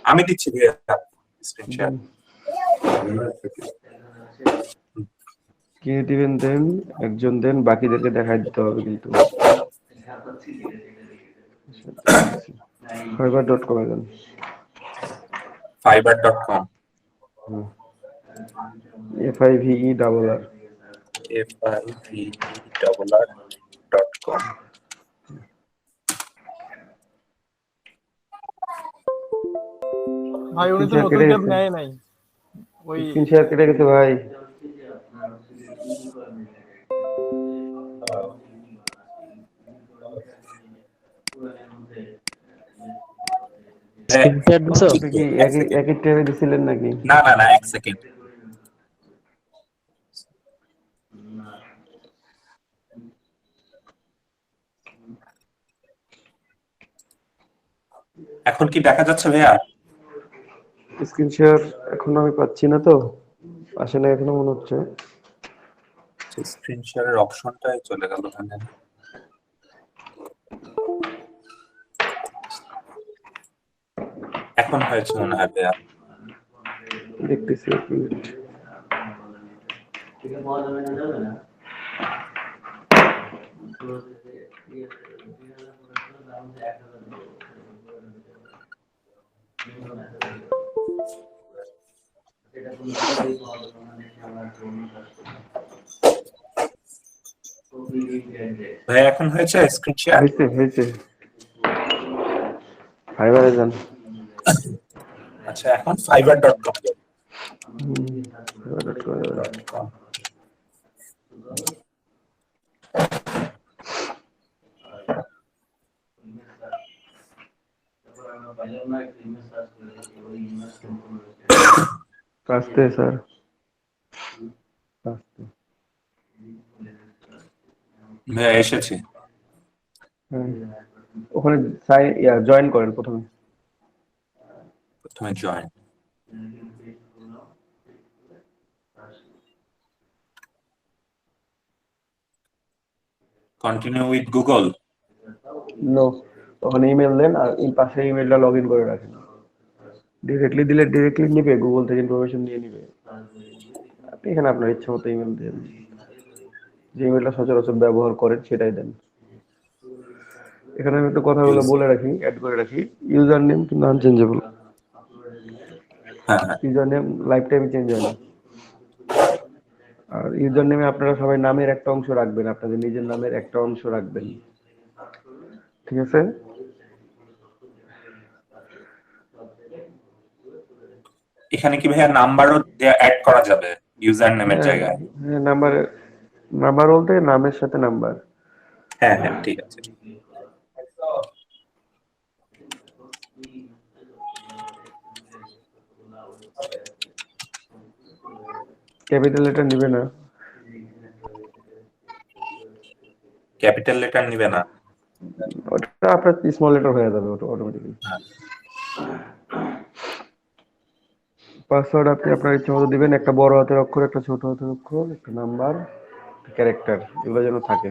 আমি দিচ্ছি ভাইয়া স্ক্রিন শেয়ার। কে দিবেন দেন, একজন দেন, বাকিদেরকে দেখাই দিতে হবে কিন্তু। fiverr.com এ দেন। fiverr.com FIVERR FIVERR.com ভাই উনি তো নতুন ট্যাব নেয় নাই, ওই স্ক্রিন শেয়ার কেটে গেছে ভাই। আপনি কি একই ট্যাবে দিছিলেন নাকি? না না না, এক সেকেন্ড। এখন কি দেখা যাচ্ছে ভাইয়া? স্ক্রিন শেয়ার এখন আমি পাচ্ছি না, তো আসে না এখনো মনে হচ্ছে। স্ক্রিন শেয়ারের অপশনটাই চলে গেল এখানে। এখন হয়েছে মনে হয় ভাইয়া। দেখতেছি এক মিনিট। ভাইয়া এখন হয়েছে স্ক্রিন শেয়ার? হয়েছে। ফাইবারে যান। আচ্ছা, এখন fiverr.com fiverr.com আসতে স্যার, আসতে। ভাইয়া এসেছে। ওখানে জয়েন করেন প্রথমে। Join. Continue with Google. No, ওখানে ইমেল দেন আর পাশে ইমেলটা লগ ইন করে রাখেন। ডিরেক্টলি দিলে ডিরেক্টলি নিবে, গুগল থেকে ইনফরমেশন নিয়ে নিবে। আপনি এখানে আপনার ইচ্ছা মতো ইমেল দেন, যে ইমেলটা সচরাচর ব্যবহার করেন সেটাই দেন। এখানে আমি একটু কথাগুলো বলে রাখি, অ্যাড করে রাখি। ইউজার নেম কিন্তু আনচেঞ্জেবল। হ্যাঁ হ্যাঁ, user name life time change হয় না। আর ইউজার নেমে আপনারা সবাই নামের একটা অংশ রাখবেন, আপনাদের নিজের নামের একটা অংশ রাখবেন, ঠিক আছে? এখানে কি ভাইয়া নাম্বারও অ্যাড করা যাবে ইউজার নেমের জায়গায়? হ্যাঁ, নাম্বার বলতে নামের সাথে নাম্বার। হ্যাঁ হ্যাঁ, ঠিক আছে। ক্যাপিটাল লেটার নিবে না। ক্যাপিটাল লেটার নিবে না? ওটা আপনার স্মল লেটার হয়ে যাবে ওটা অটোমেটিক্যালি। পাসওয়ার্ড আপনি আপনার ইচ্ছা মতো দিবেন, একটা বড় হাতের অক্ষর, একটা ছোট হাতের অক্ষর, একটা নাম্বার, ক্যারেক্টার, এগুলো যেন থাকে।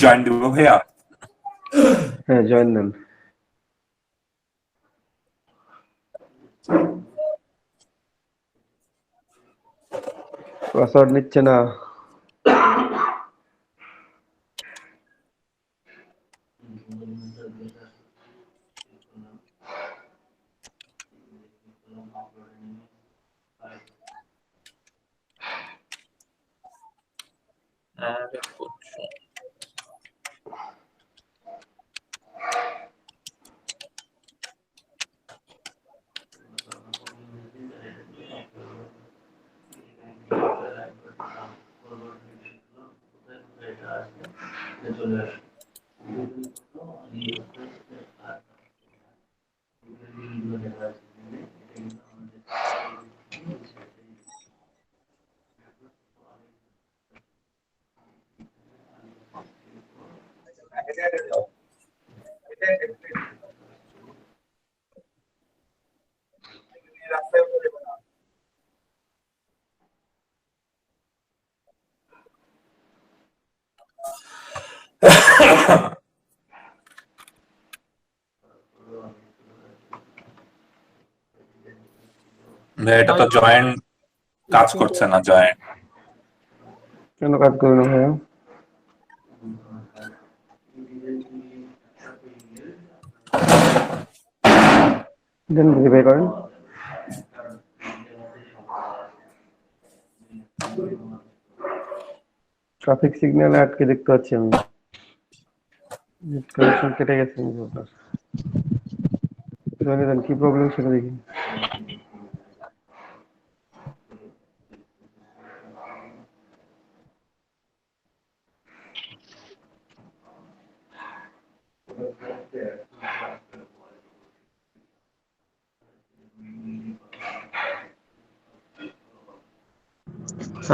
জয়েন দিব ভাইয়া? হ্যাঁ, জয়েন দেন। পাসওয়ার্ড নিচ্ছে না। এটা তো জয়েন্ট কাজ করছে না, জয়েন্ট। কেন কাজ করবে না ভাইয়া? দেন ভেরিফাই করেন। ট্রাফিক সিগন্যালে আটকে দেখতে পাচ্ছি আমি। নেট কানেকশন কেটে গেছে আপনার। জানি দেন কি প্রবলেম সেটা দেখি।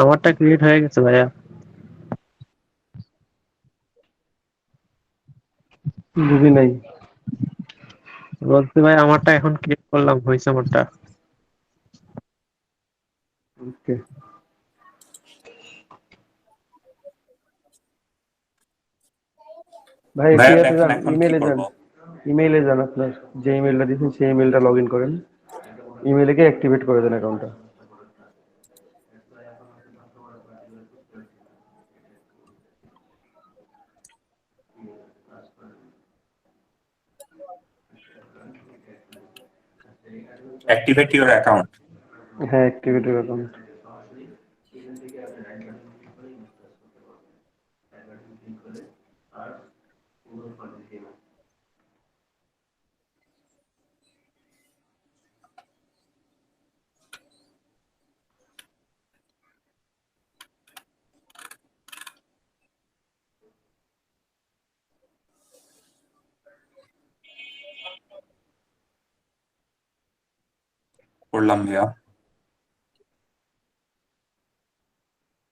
আমারটা ক্রিয়েট হয়ে গেছে ভাইয়া। বুঝি নাই। বলছি ভাই আমারটা এখন ক্রিয়েট করলাম, হয়েছে আমারটা। ওকে ভাই, ভাইয়া ইয়াতে দেখেন যান, এখন কি ইমেইলে যান। করব। ইমেইলে যান, আপনার যে ইমেইলটা দিয়েছেন সেই ইমেইলটা লগ ইন করেন। ইমেইলে গিয়ে অ্যাক্টিভেট করে দেন অ্যাকাউন্টটা। Activate your account. হ্যাঁ, অ্যাক্টিভেট ইউর অ্যাকাউন্ট। করলাম ভাইয়া।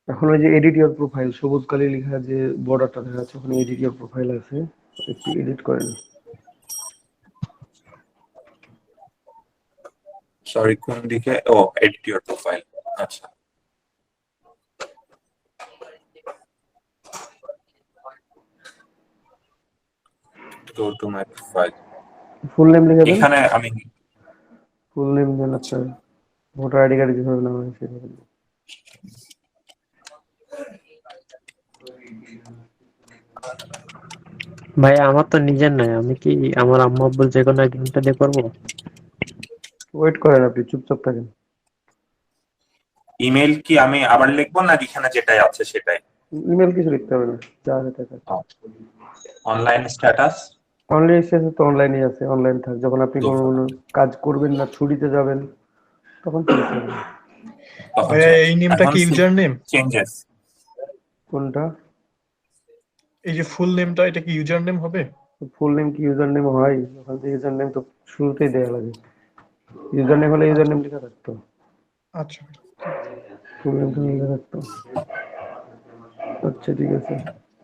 এখন ওই যে এডিট ইউর প্রোফাইল, সবুজ কালি লেখা যে বর্ডারটা দেখা যাচ্ছে, ওখানে এডিট ইউর প্রোফাইল আছে, একটু এডিট করেন। সরি, কোন দিকে? ও, এডিট ইউর প্রোফাইল। আচ্ছা, go to my profile. Full name লিখে দেন। এখানে আমি ফুল নেম দেন আচ্ছা, আপনার, ভোটার আইডি কার্ডে যেভাবে নাম আছে সেভাবে দেন। ভাই আমার তো নিজের নাই, আমি কি আমার আম্মা আব্বুর যে কোনো একজনটা দিয়ে করবো? ওয়েট করেন, আপনি চুপচাপ থাকেন। ইমেল কি আমি আবার লিখবো না এখানে যেটাই আছে সেটাই? ইমেল কিছু লিখতে হবে না, যা আছে তাই থাক। Online status. অনলাইন এসেছে তো, অনলাইনে আছে, অনলাইন থাক। যখন আপনি কোনো তখন কোনো কাজ করবেন না, ছুটিতে যাবেন, তখন চেঞ্জ করবেন। ভাইয়া চেঞ্জ। এই নেমটা এখন কি ইউজার নেম? চেঞ্জেস। কোনটা? এই যে ফুল নেমটা, এটা কি ইউজার নেম হবে? ফুল নেম কি ইউজার নেম হয়? ওখান থেকে ইউজার নেম তো শুরুতেই দেওয়া লাগে। ইউজার নেম হলে ইউজার আচ্ছা নেম লেখা থাকতো, আচ্ছা, ঠিক আছে। ফুল নেম তো লেখা থাকতো। আচ্ছা ঠিক আছে,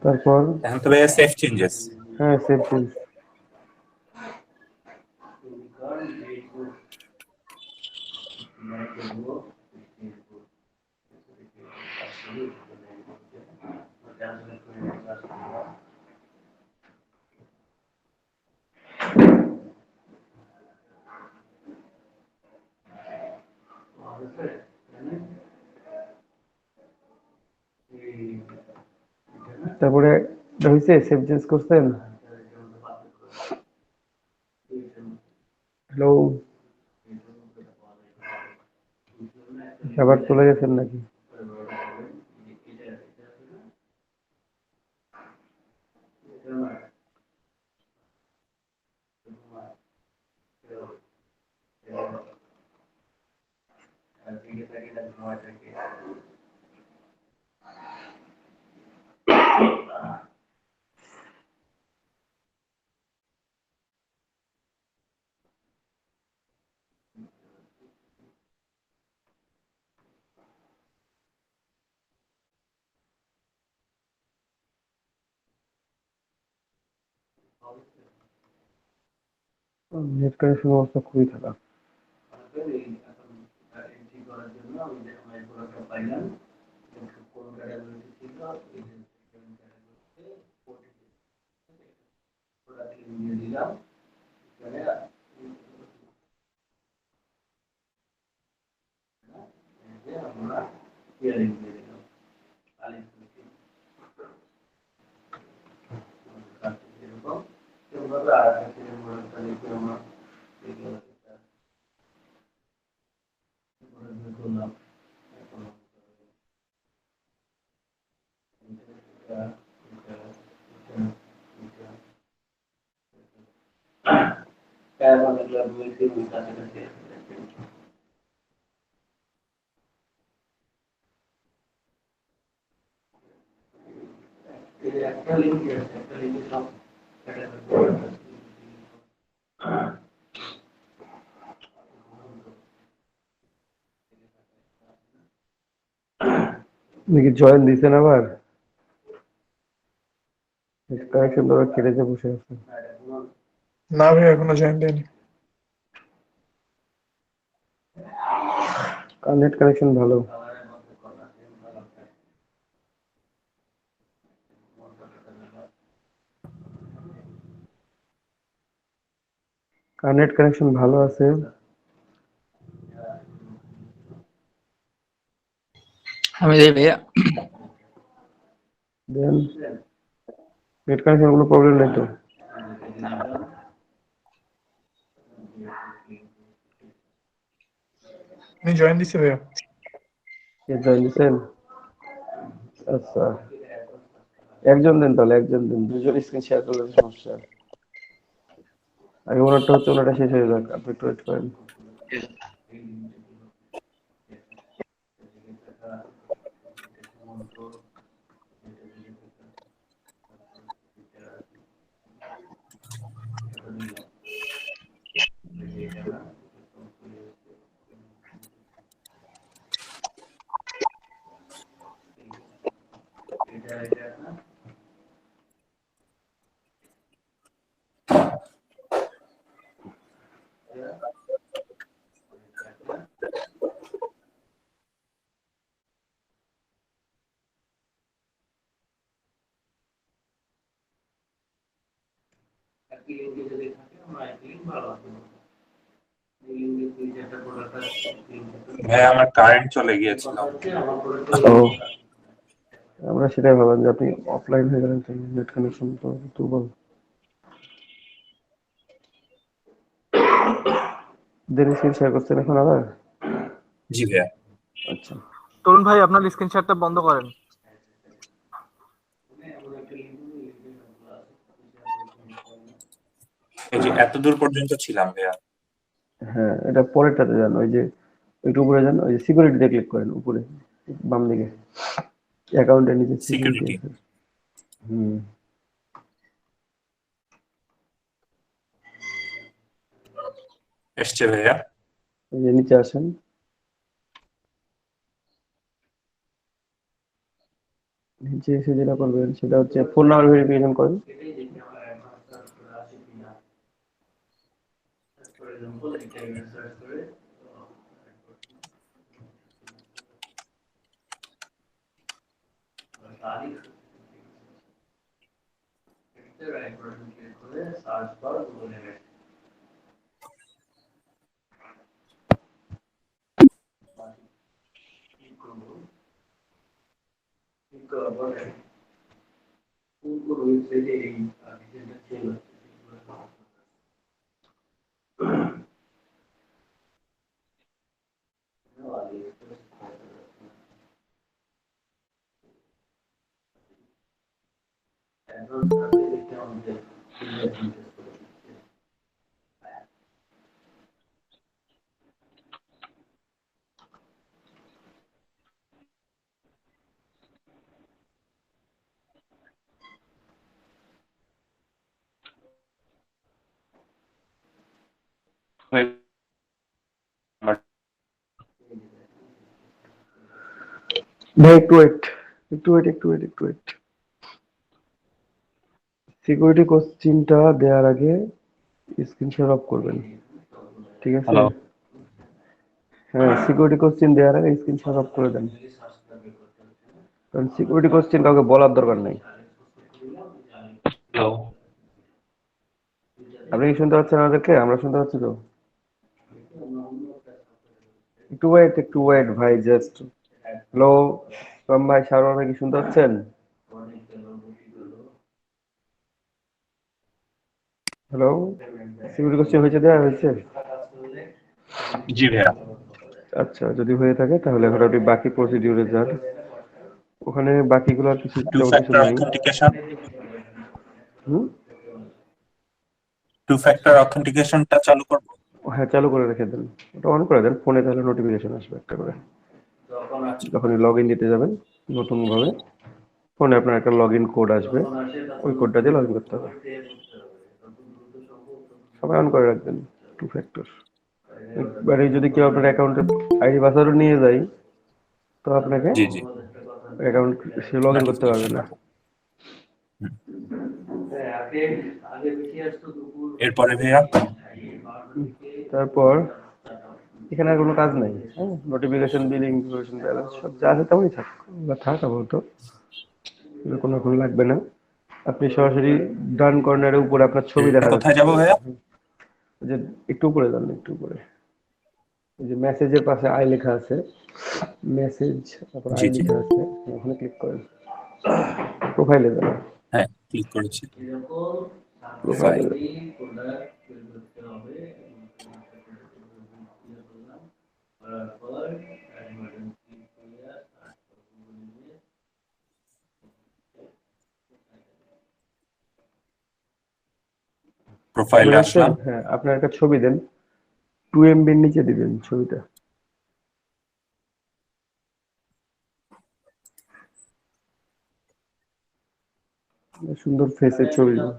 তারপর? এখন তো ভাইয়া সেভ চেঞ্জেস। হ্যাঁ, সেভ চেঞ্জ। তারপরে হয়েছে, সেভ চেঞ্জ করছেন? হ্যালো, আবার চলে গেছেন নাকি? নেট কানেকশন অবস্থা খুবই খারাপ। দেখি জয়েন দিছেন আবার কানেকশন ধরে কেটেছে বসে আছে। না ভাই এখনো জয়েন দেয়নি। নেট কানেকশন ভালো। নেট কানেকশন ভালো আছে। আমি দেই ভাইয়া। দেন নেট কানেকশন কোনো প্রবলেম নাই তো? আমি জয়েন দিছি ভাইয়া। কে জয়েন দিছেন? আচ্ছা একজন দেন, তাহলে একজন দেন, দুজন স্ক্রিন শেয়ার করলে তো সমস্যা। আগে ওনারটা হচ্ছে, ওনারটা শেষ হয়ে যাক, আপনি একটু ওয়েট করেন। ভাই আমার কারেন্ট চলে গিয়েছিল। ও আমরা সেটাই ভাবলাম যে আপনি অফলাইন হয়ে গেলেন, নেট কানেকশন তো দুর্বল। দেরি স্ক্রিন শেয়ার করছেন এখন আবার? জি ভাইয়া। আচ্ছা তরুণ ভাই আপনার স্ক্রিন শেয়ারটা বন্ধ করেন। এই যে এত দূর পর্যন্ত ছিলাম ভাইয়া। হ্যাঁ, এটা পরেরটাতে যান, ওই যে একটু উপরে যান, ওই যে সিকিউরিটিতে ক্লিক করেন, উপরে বাম দিকে অ্যাকাউন্টের নিচে সিকিউরিটি সিকিউরিটি আছে। হুম এসছে ভাইয়া। এই যে নিচে আসেন, নিচে এসে যেটা করবেন সেটা হচ্ছে ফোন নাম্বার ভেরিফিকেশন করেন। ভাই একটু ওয়েট, একটু ওয়েট। সিকিউরিটি কোশ্চিনটা দেওয়ার আগে স্ক্রিন শেয়ার অফ করবেন, ঠিক আছে? হ্যালো। হ্যাঁ, সিকিউরিটি কোশ্চিন দেওয়ার আগে স্ক্রিন শেয়ার অফ করে দেন, কারণ সিকিউরিটি কোশ্চিন কাউকে বলার দরকার নাই। হ্যালো। আপনি কি শুনতে পাচ্ছেন আমাদেরকে? আমরা শুনতে পাচ্ছি তো। একটু ওয়েট ভাই, জাস্ট। হ্যালো, সোম ভাই, শাহরুখ ভাই, কি শুনতে পাচ্ছেন? হ্যালো, সিকিউরিটি কোশ্চেন দেওয়া হয়েছে? জি ভাইয়া। আচ্ছা, যদি হয়ে থাকে তাহলে এখন আপনি বাকি প্রসিডিউরে যান। ওখানে বাকিগুলো আর কিছু টু তেমন কিছু ফ্যাক্টর নাই। অথেন্টিকেশন হুম। 2 ফ্যাক্টর অথেন্টিকেশনটা চালু করব। হ্যাঁ, চালু করে রেখে দেন। ওটা অন করে দেন ফোনে, তাহলে নোটিফিকেশন আসবে একটা করে। যখনই লগ ইন দিতে যাবেন নতুন ভাবে, ফোনে আপনার একটা লগ ইন কোড আসবে, ওই কোডটা দিয়ে লগ ইন করতে হবে। সবাই অন করে রাখবেন 2 ফ্যাক্টর। এবারে যদি কেউ আপনার অ্যাকাউন্টের আইডি পাসওয়ার্ড নিয়ে যায়, তো আপনাকে জি জি। অ্যাকাউন্ট সে লগ ইন করতে পারবে নোটিফিকেশন না। আসবে। এরপরে ভাইয়া। তারপর এখানে আর কোনো কাজ নাই। হ্যাঁ, নোটিফিকেশন, বিলিং, ইনফরমেশন, ব্যালেন্স সব যা আছে তেমনই থাক, বা থাক আপাতত। এগুলো কোনো এখন লাগবে না। আপনি সরাসরি ডান কর্নারের উপরে আপনার ছবি দেখা কোথায় যাচ্ছে। যাব ভাইয়া? ওই যে একটু উপরে যান, একটু উপরে। এই যে মেসেজের পাশে আই লেখা আছে, মেসেজ, তারপর জি আই জি। লেখা আছে, ওখানে ক্লিক করেন। প্রোফাইলে যান। হ্যাঁ, ক্লিক করেছি। প্রোফাইলে প্রোফাইল। চলে প্রোফাইলে আসছেন? আসলাম। হ্যাঁ, আপনার একটা ছবি দেন, 2 MB নিচে দিবেন ছবিটা। সুন্দর ফেসের ছবি দিন।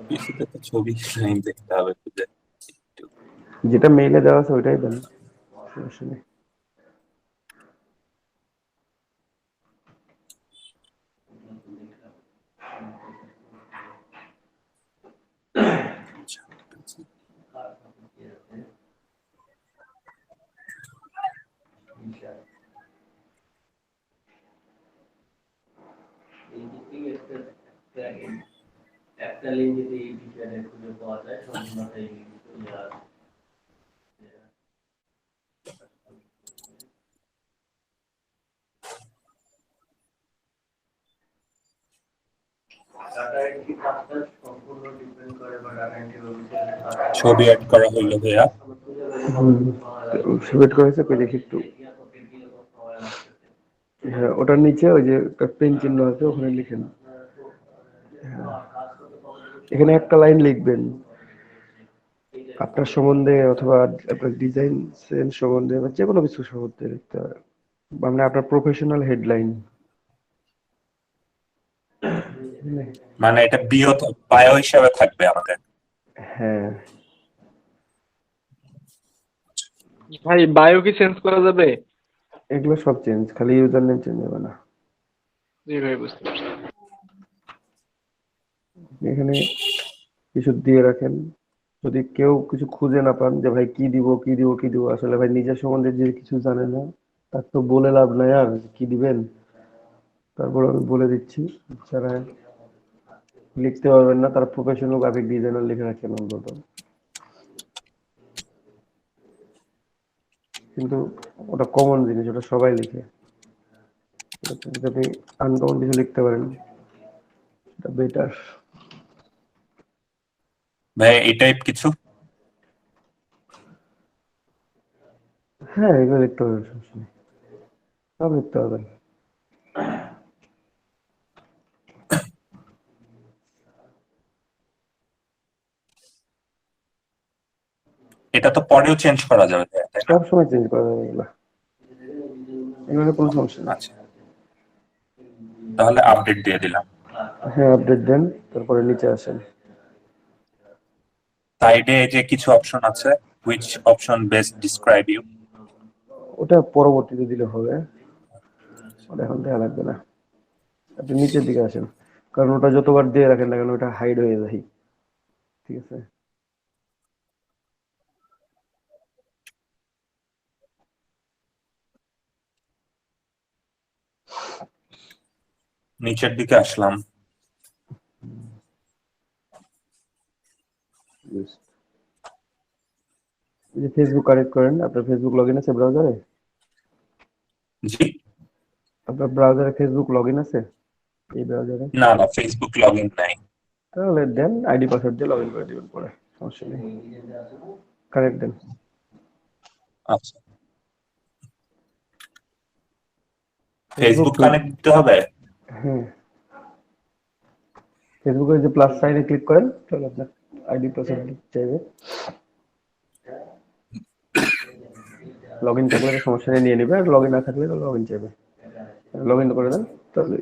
পিসিতে তো ছবি নাই, দেখতে হবে খুঁজে। যেটা মেইলে দেওয়া আছে ওইটাই দেন, সমস্যা নেই। আচ্ছা, ছবি অ্যাড করা হইলো ভাইয়া। সিলেক্ট করেছে, কই দেখি একটু। হ্যাঁ, ওটার নিচে ওই যে একটা পেন চিহ্ন আছে, ওখানে লিখেন। এখানে একটা লাইন লিখবেন আপনার সম্বন্ধে, অথবা আপনার ডিজাইন সেন্স সম্বন্ধে, বা যে কোনো কিছু সম্বন্ধে লিখতে হবে। মানে আপনার প্রফেশনাল হেডলাইন। মানে এটা বায়ো হিসাবে থাকবে আমাদের। হ্যাঁ, ভাই বায়ো কি চেঞ্জ করা যাবে? এগুলো সব চেঞ্জ, খালি ইউজার নেম চেঞ্জ হবে না। জি ভাই, বুঝতে পারছি। এখানে কিছু দিয়ে রাখেন। যদি কেউ কিছু খুঁজে না পান যে ভাই কি দিব কি দিব কি দিব, আসলে ভাই নিজের সম্বন্ধে যে কিছু জানে না, তার তো বলে লাভ নাই আর, কি দিবেন। তারপর আমি বলে দিচ্ছি, যারা লিখতে পারবেন না তারা প্রফেশনাল গ্রাফিক ডিজাইনার লিখে রাখেন অন্তত। কিন্তু ওটা কমন জিনিস, ওটা সবাই লিখে। যদি আপনি আনকমন কিছু লিখতে পারেন, এটা বেটার। ভাই এই টাইপ কিছু। হ্যাঁ, এগুলো লিখতে পারবেন, সমস্যা নেই, সব লিখতে পারবেন। এটা তো পরেও চেঞ্জ করা যাবে ভাইয়া, তাই না? সব সময় চেঞ্জ করা যাবে এগুলো, এগুলো কোনো সমস্যা নেই। আচ্ছা, তাহলে আপডেট দিয়ে দিলাম। হ্যাঁ, আপডেট দেন, তারপরে নিচে আসেন। সাইডে যে কিছু অপশন আছে, which option best describe you. ওটা পরবর্তীতে দিলে হবে, ওটা এখন দেওয়া লাগবে না। আপনি নিচের দিকে আসেন, কারণ ওটা যতবার দিয়ে রাখেন না কেন ওটা হাইড হয়ে যায়। ঠিক আছে। নিচের দিকে আসলাম। যে ফেসবুক কানেক্ট করেন, আপনার ফেসবুক লগইন আছে ব্রাউজারে? জি, আপনার ব্রাউজারে ফেসবুক লগইন আছে এই ব্রাউজারে? না না, ফেসবুক লগ ইন নাই। তাহলে দেন আইডি পাসওয়ার্ড দিয়ে লগইন করে দিবেন, পরে সমস্যা নেই। কানেক্ট দেন। আচ্ছা, ফেসবুক কানেক্ট দিতে হবে। হ্যাঁ, ফেসবুকের যে প্লাস সাইনে ক্লিক করেন, তাহলে আপনার আইডি পাসওয়ার্ড চাইবে। লগইন থাকলে তো সমস্যা নেই, নিয়ে নেবে, আর লগইন না থাকলে তো লগইন চাইবে। লগইন করে দেন তাহলে।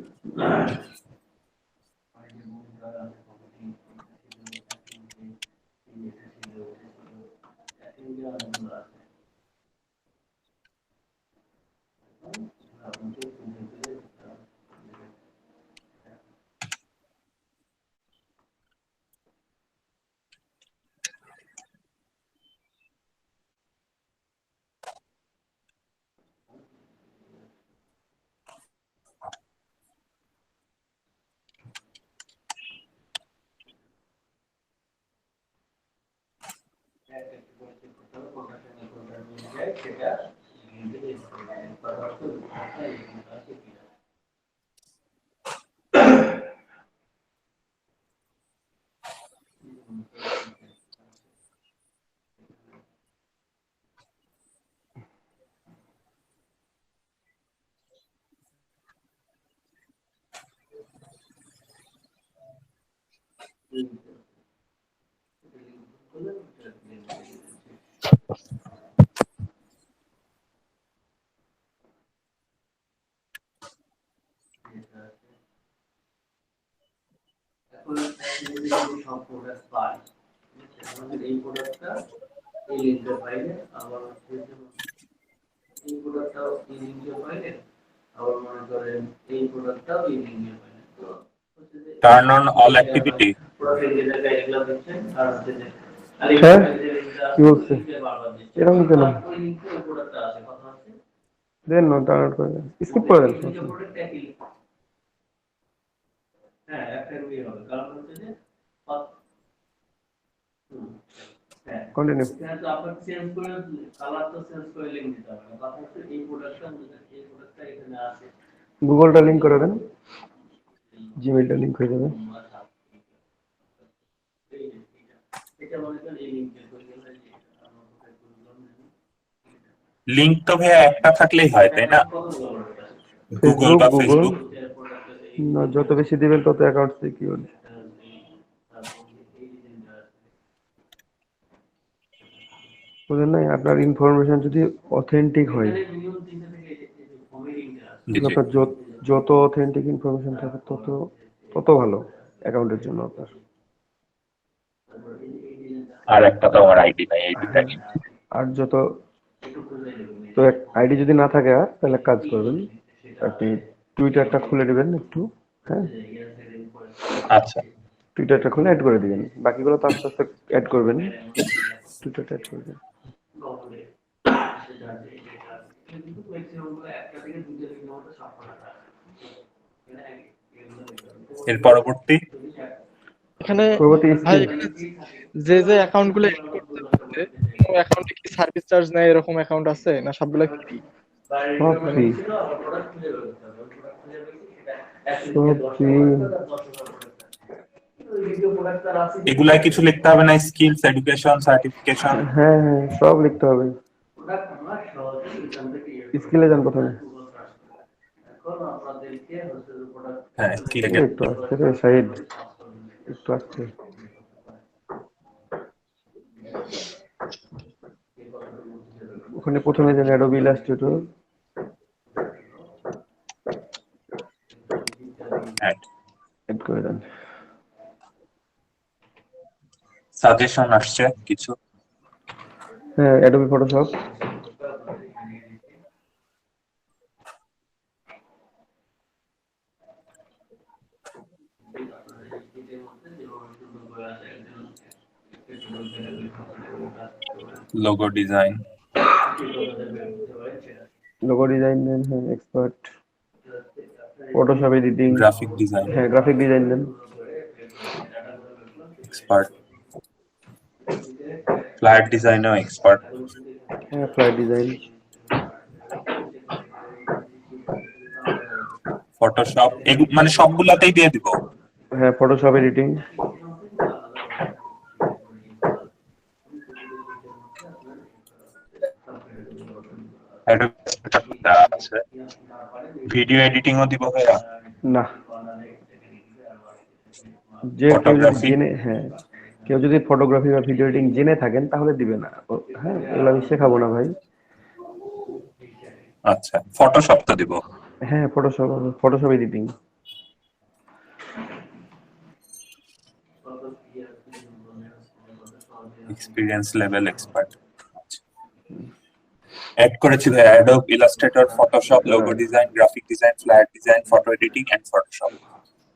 Turn on all activity. হ্যাঁ, কি বলছে? এরকম কেন? দেন না, ডাউনলোড করে দেন, স্কিপ করে দেন, সমস্যা নেই। কন্টিনিউ। গুগলটা লিংক করে দেন, জিমেইলটা লিংক হয়ে যাবে। লিংক তো ভাইয়া একটা থাকলেই হয়, তাই না? গুগল বা গুগল ফেসবুক। না, যত বেশি দিবেন তত অ্যাকাউন্ট সিকিউর। বুঝলেন না? আপনার ইনফরমেশন যদি অথেন্টিক হয়, জি জি। আপনার যত অথেন্টিক ইনফরমেশন থাকে তত তত ভালো অ্যাকাউন্টের জন্য আপনার। আর একটা তো আমার আইডি নাই, এই দুটা নিয়ে। আর যত তো আইডি যদি না থাকে, আর তাহলে এক কাজ করবেন, আপনি টুইটারটা খুলে নেবেন একটু। হ্যাঁ, আচ্ছা, টুইটারটা খুলে অ্যাড করে দিবেন, বাকিগুলো তো আস্তে আস্তে অ্যাড করবেন। টুইটারটা অ্যাড করবেন। এর পরবর্তী। এখানে পরবর্তী ভাই স্কিল। এখানে যে অ্যাকাউন্ট গুলো এড করতে হচ্ছে, কোনো অ্যাকাউন্টে কি সার্ভিস চার্জ নেয় এরকম অ্যাকাউন্ট আছে, না সবগুলা ফ্রি? সব ফ্রি, সব ফ্রি। এগুলাই কিছু লিখতে হবে না? Skills, education, certification. হ্যাঁ হ্যাঁ, সব লিখতে হবে। স্কিলে যান প্রথমে। হ্যাঁ, স্কিলে গেলে একটু আসতে রে সাইড, একটু আসতে। ওখানে প্রথমে যান অ্যাডোবি ইলাস্ট্রেটর। অ্যাড করে দেন। সাজেশন আসছে কিছু। হ্যাঁ, Adobe Photoshop. Logo design. Logo design দেন। হ্যাঁ, expert. Photoshop editing. Graphic design. হ্যাঁ, গ্রাফিক ডিজাইন দেন। এক্সপার্ট। ফ্ল্যাট ডিজাইনও এক্সপার্ট। হ্যাঁ, ফ্লাইট ডিজাইন, ফটোশপ মানে সবগুলাতেই দিয়ে দিব। হ্যাঁ ফটোশপ এডিটিং, আছে ভিডিও এডিটিংও দিব ভাইয়া। না যে কেউ যদি ফটোগ্রাফি জেনে, হ্যাঁ কেউ যদি ফটোগ্রাফি বা ভিডিও এডিটিং জেনে থাকেন তাহলে দিবে না। হ্যাঁ এগুলো আমি শেখাবো না ভাই। আচ্ছা, ফটোশপ তো দিব। হ্যাঁ Photoshop, Photoshop editing. Experience level expert add করেছি ভাই। Adobe Illustrator, Photoshop, logo design, graphic design, flat design, photo editing and Photoshop.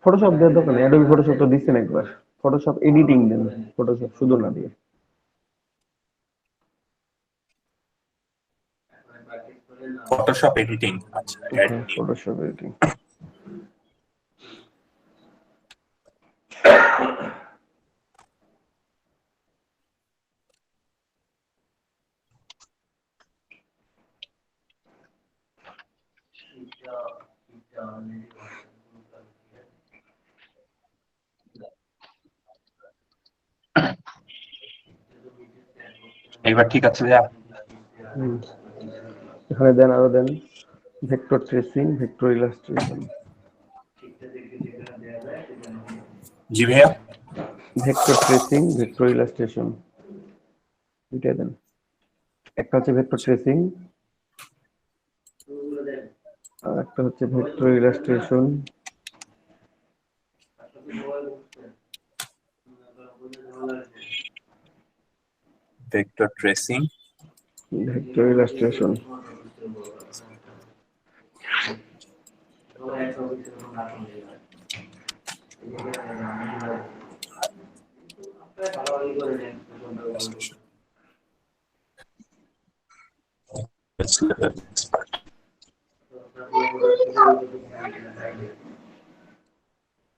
Photoshop দেওয়ার দরকার নেই, অ্যাডোবি ফটোশপ তো দিচ্ছেন একবার, ফটোশপ এডিটিং দেন, ফটোশপ শুধু না দিয়ে। ফটোশপ এডিটিং, আচ্ছা অ্যাড হ্যাঁ ফটোশপ এডিটিং। এবার ঠিক আছে ভাইয়া। এখানে দেন, আরো দেন, ভেক্টর ট্রেসিং, ভেক্টর ইলাস্ট্রেশন। জি ভাইয়া। ভেক্টর ট্রেসিং, ভেক্টর ইলাস্ট্রেশন, এটা দেন। একটা হচ্ছে ভেক্টর ট্রেসিং, আর একটা হচ্ছে vector illustration. Vector tracing, vector illustration.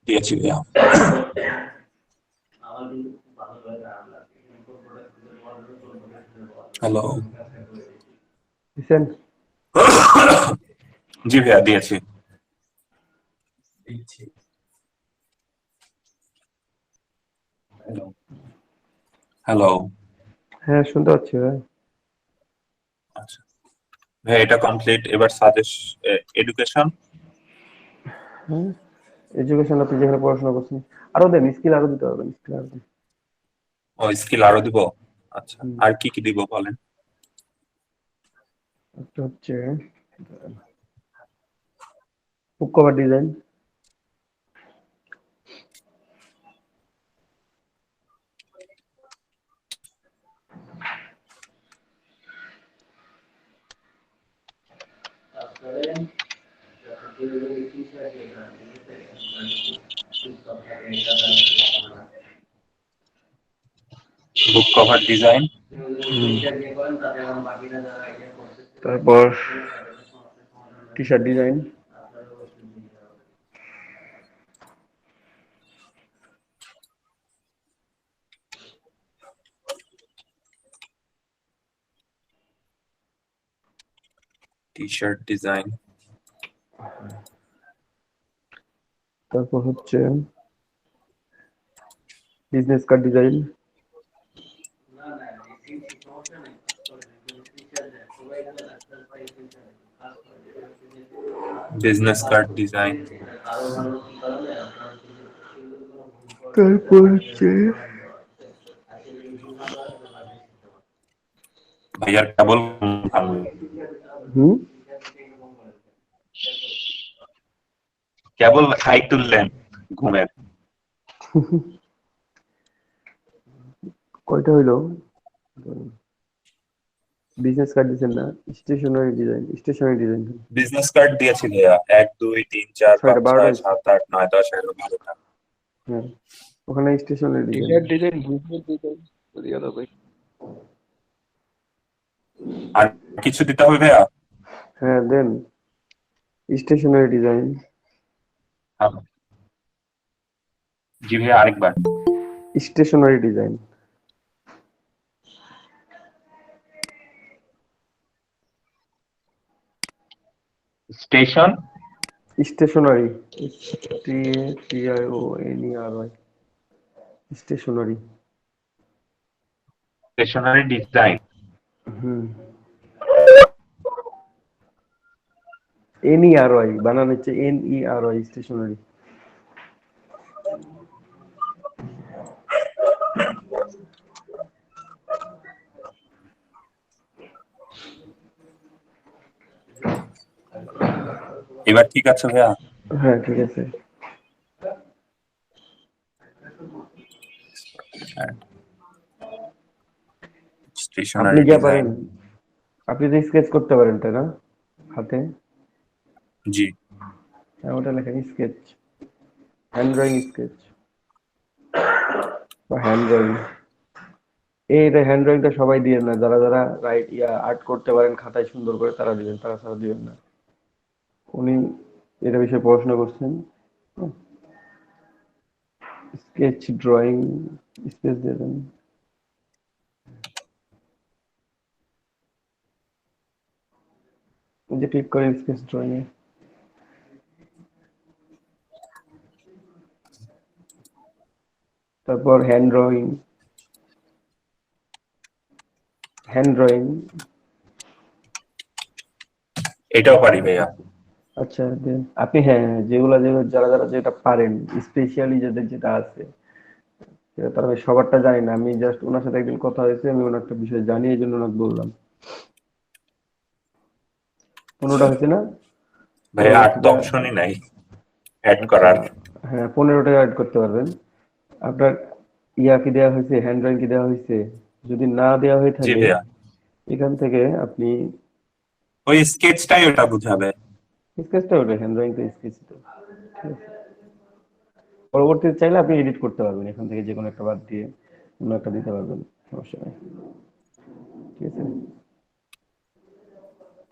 দিয়েছি ভাইয়া। হ্যালো, দিছেন? জি ভাইয়া দিয়েছি। হ্যালো, হ্যাঁ শুনতে পাচ্ছি ভাই। আচ্ছা ভাই এটা কমপ্লিট। এবার সাজেস্ট এডুকেশন। হ্যাঁ এডুকেশন আপনি যেখানে পড়াশোনা করছেন, আরো দেন, স্কিল আরো দিতে পারবেন, স্কিল আরো দেন। ও স্কিল আরো দিব। আচ্ছা আর কি কি দিব বলেন। একটা হচ্ছে book cover design, book cover design, তারপর T shirt design, T shirt design, তারপর হচ্ছে business card design, business card design, তারপর হচ্ছে ভাইয়ার কেবল কেবল হাই তুললেন ঘুমের। কয়টা হইলো? বিজনেস কার্ড দিচ্ছেন না, stationery design, stationery design business card দিয়েছি ভাইয়া 1 2 3 4 ছয়টা, 5 12টা 6 7 8 9 10 11 12টা। হ্যাঁ ওখানে স্টেশনারি ডিজাইন। টিশার্ট ডিজাইন, বুঝতে ডিজাইন দিয়ে দাও ভাই। আর কিছু দিতে হবে ভাইয়া? হ্যাঁ দেন, স্টেশনারি ডিজাইন, জি ভাইয়া আরেকবার। Stationery design. Station stationery, STATIONERY, stationery. Stationery design. হুম, NERY বানান হচ্ছে NERY, স্টেশনারি। এবার ঠিক আছে ভাইয়া? হ্যাঁ ঠিক আছে। আপনি স্টেশনারি কি ডিজাইন। পারেন? আপনি তো স্কেচ করতে পারেন তাই না হাতে? জি। হ্যাঁ, ওটা লেখেন স্কেচ, হ্যান্ড ড্রয়িং স্কেচ বা হ্যান্ড ড্রয়িং। এইটা হ্যান্ড ড্রয়িংটা সবাই দিবেন না, যারা যারা রাইট আর্ট করতে পারেন খাতায় সুন্দর করে তারা দিবেন, তারা ছাড়া দিবেন না। উনি এটা বিষয়ে পড়াশোনা করছেন। স্কেচ ড্রয়িং, স্কেচ দেবেন। এই যে ক্লিক করেন স্কেচ ড্রয়িং এ, তারপর হ্যান্ড ড্রয়িং, হ্যান্ড ড্রয়িং। এটাও পারি ভাইয়া। আচ্ছা দেন আপনি, হ্যাঁ যেগুলা যেগুলো যারা যারা যেটা পারেন, স্পেশালি যাদের যেটা আছে সেটা তার আমি সবারটা জানি না। আমি জাস্ট ওনার সাথে একদিন কথা হয়েছে, আমি ওনার একটা বিষয় জানি এই জন্য ওনাকে বললাম। 15টা হয়েছে না? ভাইয়া আর তো অপশনই নাই অ্যাড করার। হ্যাঁ 15টা অ্যাড করতে পারবেন। আপনার কি দেওয়া হয়েছে, হ্যান্ড ড্রয়িং কি দেওয়া হয়েছে? যদি না দেওয়া হয়ে জি থাকে ভাইয়া, এখান থেকে আপনি ওই স্কেচটাই ওটা বুঝাবে। স্কেচটা, ওটা হ্যান্ড ড্রয়িং তো স্কেচ তো, ঠিক আছে। পরবর্তীতে চাইলে আপনি এডিট করতে পারবেন এখান থেকে, যে কোনো একটা বাদ দিয়ে অন্য একটা দিতে পারবেন, সমস্যা নেই, ঠিক আছে।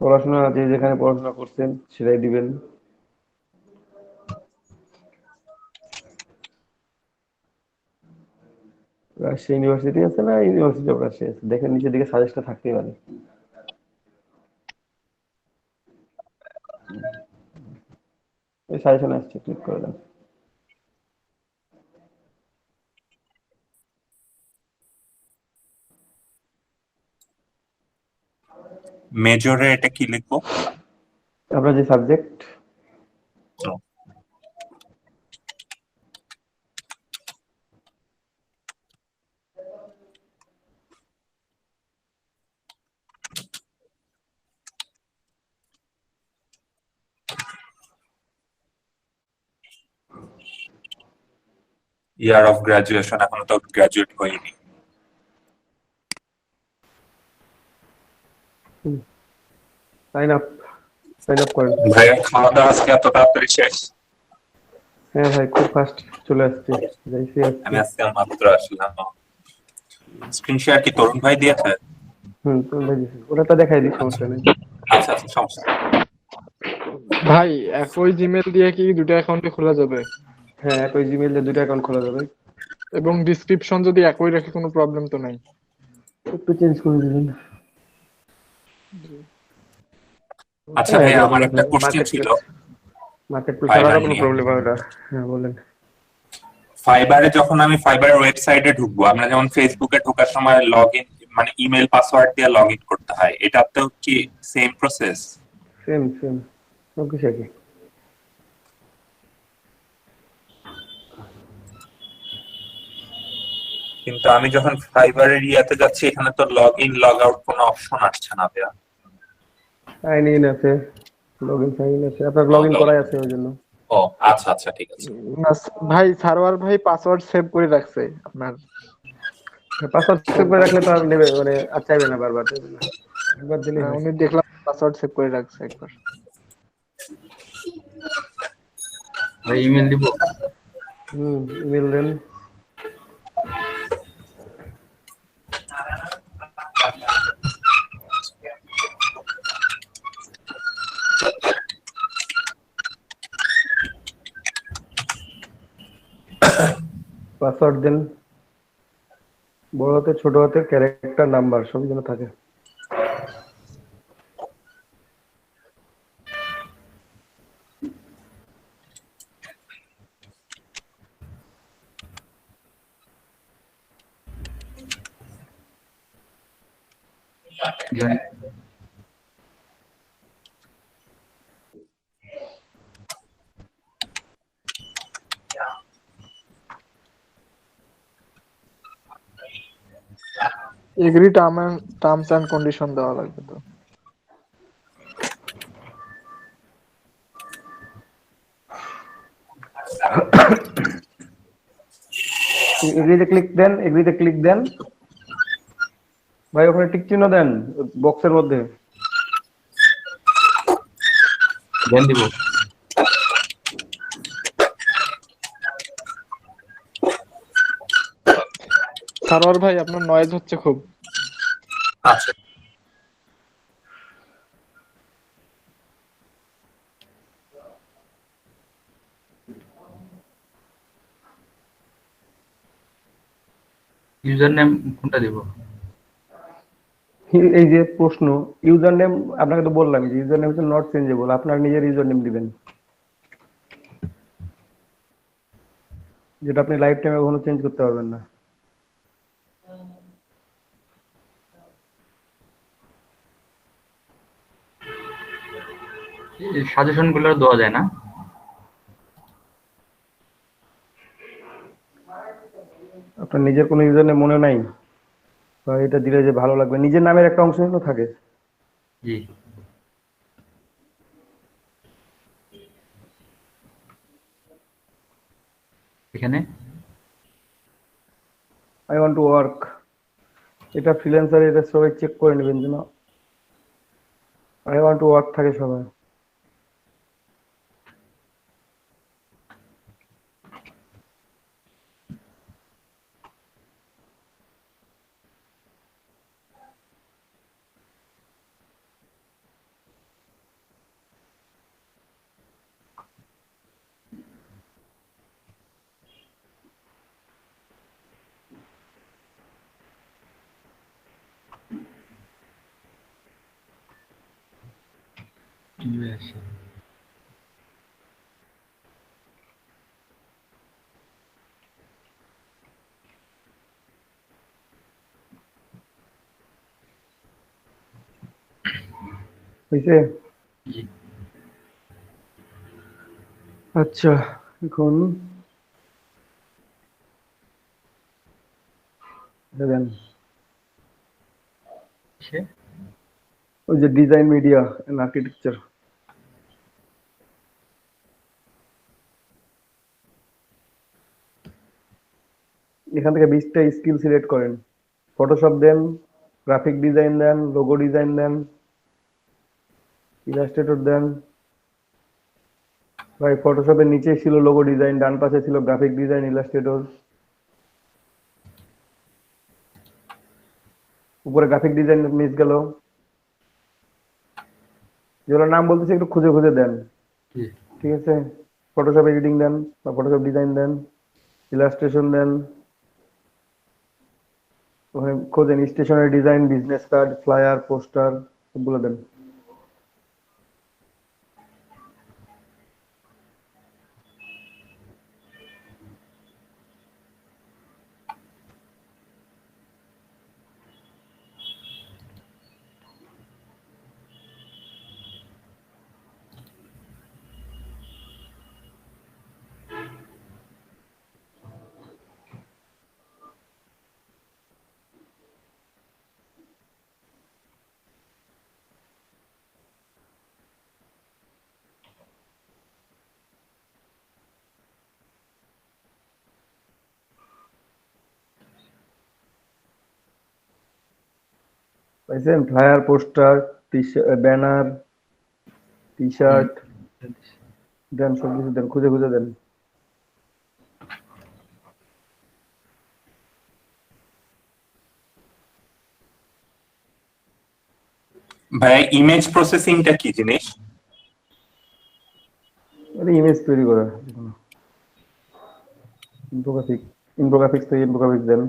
পড়াশোনা যে যেখানে পড়াশোনা করছেন সেটাই দিবেন। রাজশাহী ইউনিভার্সিটি আছে না, ইউনিভার্সিটি অফ রাজশাহী আছে, দেখেন নিচের দিকে সাজেস্টটা থাকতেই পারে। ওই সাজেশন আসছে, ক্লিক করে দেন। মেজরে এটা কি লিখবো? আপনার যে সাবজেক্ট, ইয়ার অফ গ্রাজুয়েশন, এখনো তো গ্রাজুয়েট হয়নি। সাইন আপ, সাইন আপ করেন। ভাইয়া খাওয়া দাওয়া আজকে এত তাড়াতাড়ি শেষ? হ্যাঁ ভাই খুব ফাস্ট চলে আসছে, যাইছি আসছি। আমি আজকে মাত্র আসলাম। স্ক্রিন শেয়ার কি তরুণ ভাই দিয়েছে? তো দিছি, ওটা তো দেখাই দিই, সমস্যা নেই। আচ্ছা আচ্ছা, সমস্যা নেই। ভাই একই জিমেল দিয়ে কি দুটো অ্যাকাউন্টে খোলা যাবে? হ্যাঁ একই জিমেইল দিয়ে দুটো অ্যাকাউন্ট খোলা যাবে। এবং ডিসক্রিপশন যদি একই রাখে কোনো প্রবলেম তো নাই? একটু চেঞ্জ করে দিবেন। আচ্ছা ভাইয়া, আমার একটা কোশ্চেন ছিল মার্কেট প্লেস ফাইবার আলাদা কোনো নিয়ে। প্রবলেম হয় না? হ্যাঁ বলেন। ফাইবারে যখন আমি ফাইবারের ওয়েবসাইটে ঢুকবো, আমরা যেমন ফেসবুকে ঢোকার সময় লগ ইন মানে ইমেল পাসওয়ার্ড দিয়ে লগ ইন করতে হয়, এটাতেও কি সেম প্রসেস? সেম সেম, সবকিছু একই। কিন্তু আমি যখন ফাইবারের ইয়াতে যাচ্ছি, এখানে তো লগ ইন লগ আউট কোনো অপশন আসছে না ভাইয়া। সাইন ইন আছে, লগ ইন সাইন ইন আছে, আপনার লগ ইন করাই আছে ওই জন্য। ও আচ্ছা আচ্ছা, ঠিক আছে। না, ভাই সার্ভার ভাই পাসওয়ার্ড সেভ করে রাখছে আপনার। পাসওয়ার্ড সেভ করে রাখলে তো আর নেবে, মানে আর চাইবে না, বারবার চাইবে না, একবার দিলেই হয়। উনি দেখলাম পাসওয়ার্ড সেভ করে রাখছে একবার। ভাই ইমেল দিব? ইমেল দেন। পাসওয়ার্ড দেন, বড় হাতে ছোট হাতের ক্যারেক্টার নাম্বার সবই যেন থাকে। Join agree terms and condition দেওয়া লাগবে তো। এগ্রিতে ক্লিক দেন, এগ্রিতে ক্লিক দেন। ভাই ওখানে টিক চিহ্ন দেন বক্সের মধ্যে। দিব। সারোয়ার ভাই আপনার নয়েজ হচ্ছে খুব। আচ্ছা, ইউজার নেম কোনটা দিব? এই যে প্রশ্ন, ইউজার নেম আপনাকে তো বললাম যে ইউজার নেম হচ্ছে নট চেঞ্জেবল, আপনার নিজের ইউজার নেম দিবেন, যেটা আপনি লাইফ টাইমে কখনো চেঞ্জ করতে পারবেন না। সাজেশন গুলো দেওয়া যায় না? আপনার নিজের কোনো ইউজার নেম মনে নাই, বা এটা দিলে যে ভালো লাগবে, নিজের নামের একটা অংশ কিন্তু থাকে। জি। এখানে আই ওয়ান্ট টু ওয়ার্ক, এটা ফ্রিল্যান্সার, এটা সবাই চেক করে নেবেন যেন আই ওয়ান্ট টু ওয়ার্ক থাকে সবাই। হয়েছে? জি। আচ্ছা, এখন দেবেন সে ওই যে ডিজাইন মিডিয়া এন্ড আর্কিটেকচার, এখান থেকে 20টা স্কিল সিলেক্ট করেন। ফটোশপ দেন, গ্রাফিক ডিজাইন দেন, লোগো ডিজাইন দেন, ইলাস্ট্রেটর দেন। ভাই ফটোশপের নিচে ছিল লোগো ডিজাইন, ডান পাশে ছিল গ্রাফিক ডিজাইন, ইলাস্ট্রেটর, উপরে গ্রাফিক ডিজাইন মিস গেল। যেগুলো নাম বলতেছি একটু খুঁজে খুঁজে দেন, জি। ঠিক আছে? ফটোশপ এডিটিং দেন বা ফটোশপ ডিজাইন দেন, ইলাস্ট্রেশন দেন, ওখানে খোঁজেন stationery design, business card, flyer, poster, সবগুলো দেন। পাইছেন? Flyer, poster, banner, T shirt দেন, সব কিছু দেন, খুঁজে খুঁজে দেন। ভাইয়া ইমেজ প্রসেসিংটা কি জিনিস? ইমেজ তৈরি করা, ইনফোগ্রাফিক, ইনফোগ্রাফিক্স থেকে ইনফোগ্রাফিক্স দেন।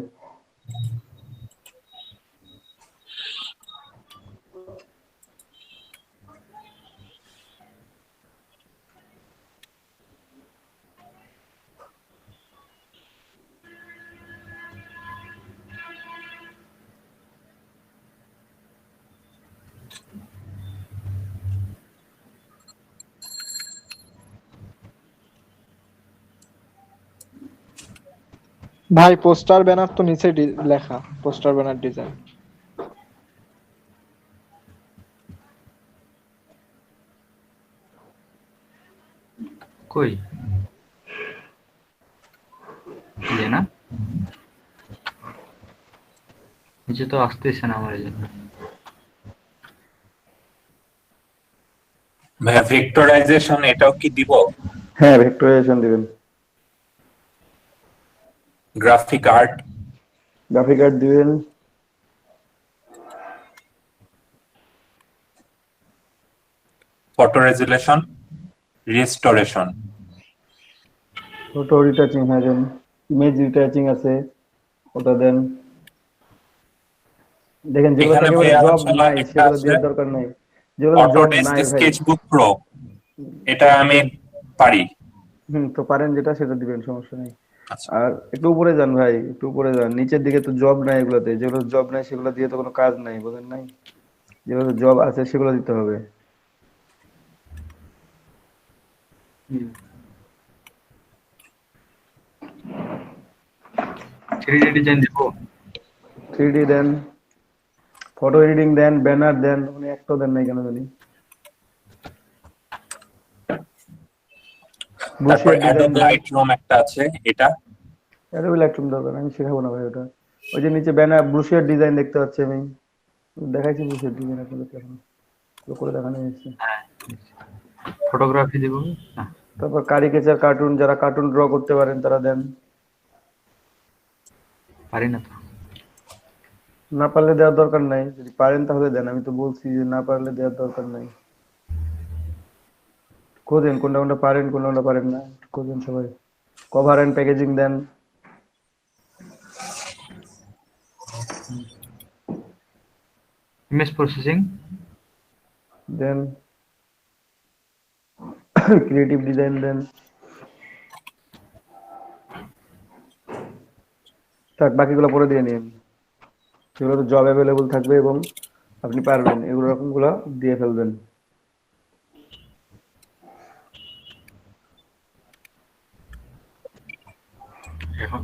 ভাই পোস্টার ব্যানার তো নিচে লেখা পোস্টার ব্যানার ডিজাইন। কই ইয়ে না, নিচে তো আসতেছে না আমার জন্য। ভাইয়া ভেক্টরাইজেশন এটাও কি দিব? হ্যাঁ, ভেক্টরাইজেশন দিবেন। গ্রাফিক আর্ট, গ্রাফিক আর্ট দিবেন। Photo resolution, restoration. Photo retouching, হ্যাঁ দেন। ইমেজ রিটাচিং আছে, ওটা দেন। দেখেন যেগুলোতে এখানে একেবারে ভাইয়া জব হচ্ছে নাই একটা সেগুলো আছে দেওয়ার দরকার নাই। যেগুলোতে জব অটোডেস্ক নাই ভাই। স্কেচবুক প্রো, এটা আমি পারি। তো পারেন যেটা সেটা দিবেন, সমস্যা নেই। আচ্ছা, আর একটু উপরে যান ভাই, একটু উপরে যান, নিচের দিকে তো জব নাই এগুলোতে, যেগুলো জব নাই সেগুলো দিয়ে তো কোনো কাজ নাই, বুঝেন নাই? যেগুলো জব আছে সেগুলো দিতে হবে। থ্রি ডি ডিজাইন দিব। 3D দেন, ফটো এডিটিং দেন, ব্যানার দেন, মানে একটাও দেন নাই কেন জানি। তারপর ব্রুশিয়ার ডিজাইন অ্যাডোব দেন। লাইট রুম একটা আছে, এটা আরে ওই লাইটরুম দরকার নাই, আমি শেখাবো না ভাই ওটা। ওই যে নিচে ব্যানার ব্রুশিয়ার ডিজাইন দেখতে পাচ্ছি আমি, দেখাইছি ব্রুশিয়ার ডিজাইন আপনাদেরকে, এখন করে দেখানো হয়েছে। হ্যাঁ, ফটোগ্রাফি দিব না, তারপর কারিকেচার, কার্টুন, যারা কার্টুন ড্র করতে পারেন তারা দেন। পারি না তো। না পারলে দেওয়ার দরকার নাই, যদি পারেন তাহলে দেন, আমি তো বলছি যে না পারলে দেওয়ার দরকার নাই। খোঁজেন কোনটা কোনটা পারেন, কোনটা কোনটা পারেন না, খোঁজেন সবাই। কভার এন্ড প্যাকেজিং দেন। ইমেজ প্রসেসিং, দেন ক্রিয়েটিভ ডিজাইন দেন। থাক, বাকিগুলো পরে দিয়ে নিন, সেগুলো তো জব অ্যাভেলেবল থাকবে এবং আপনি পারবেন, এগুলো রকমগুলো দিয়ে ফেলবেন। এখন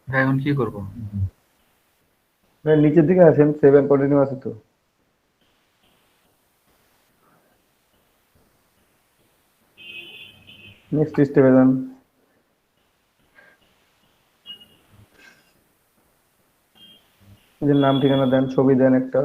এখন কি করব? নিচের দিকে আসেন, সেভ এন্ড কন্টিনিউ আছে তো। নেক্সট স্টেপে যান। নিজের নাম ঠিকানা দেন, ছবি দেন একটা।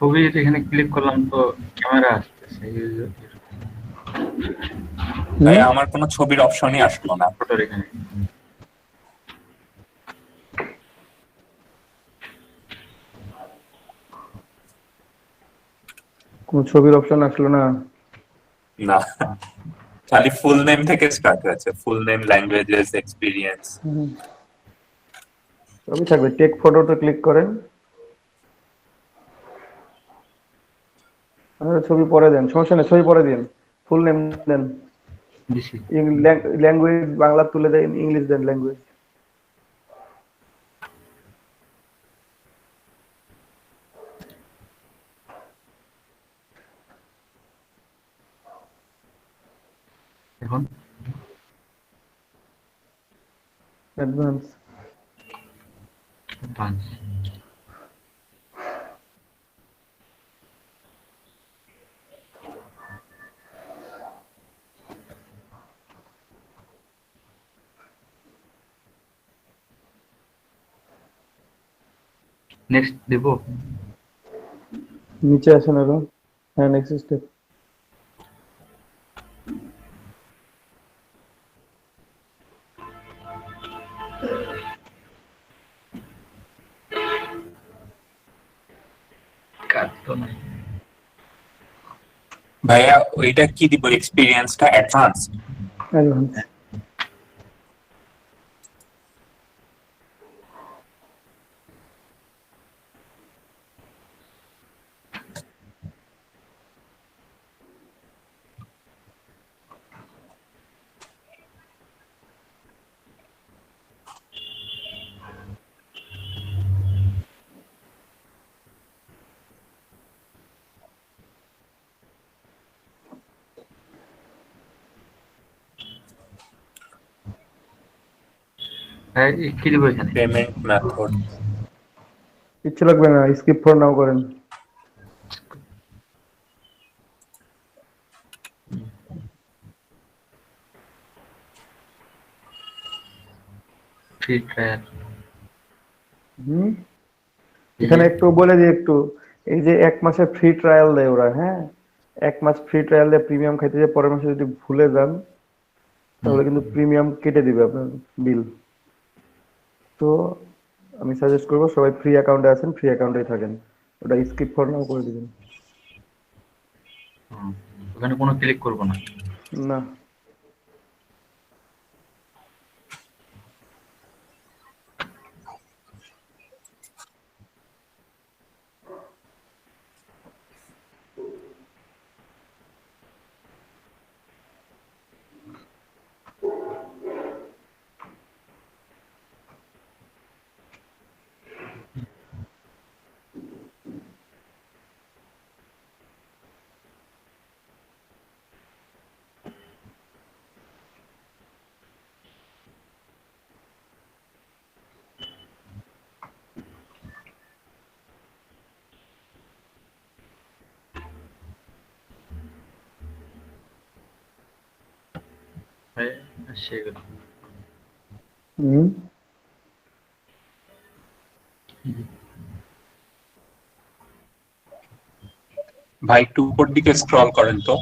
ছবি এখানে ক্লিক করলাম তো ক্যামেরা আসতেছে, তাই আমার কোনো ছবির অপশনই আসলো না। ফটোর এখানে। কোন ছবির অপশন আসলো না? না, খালি ফুল নেম থেকে স্টার্ট হয়েছে, ফুল নেম, ল্যাঙ্গুয়েজেস, এক্সপিরিয়েন্স। ছবি থাকবে, টেক ফটোতে ক্লিক করেন। ছবি পরে দেন, সমস্যা নেই, ছবি পরে দিন, ফুল নেম দেন। দিছি। ল্যাঙ্গুয়েজ বাংলা তুলে দেন, ইংলিশ দেন ল্যাঙ্গুয়েজ। এখন অ্যাডভান্স। advance। নেক্সট দেব। নিচে আসেন আরো। হ্যাঁ, নেক্সট স্টেপ। কাজ তো নাই। ভাইয়া ওইটা কি দিব, এক্সপিরিয়েন্সটা অ্যাডভান্স? অ্যাডভান্স। হ্যাঁ, কি দেবো এখানে? Payment method. কিচ্ছু লাগবে না, স্কিপ ফর নাও করেন। Free trial. হুম, এখানে একটু বলে দিই একটু। এই যে 1 মাসের ফ্রি ট্রায়াল দেয় ওরা, হ্যাঁ, 1 মাস ফ্রি ট্রায়াল দিয়ে প্রিমিয়াম খাইতে যে পরের মাসে যদি ভুলে যান তাহলে কিন্তু প্রিমিয়াম কেটে দিবে আপনার বিল। তো আমি সাজেস্ট করবো সবাই ফ্রি অ্যাকাউন্টে আছেন, ফ্রি অ্যাকাউন্টেই থাকেন, ওটা স্কিপ ফর নাও করে দিবেন। ওখানে কোনো ক্লিক করবো না। না, হ্যাঁ, সেগুলো। হুম, ভাই একটু উপর দিকে স্ক্রল করেন তো।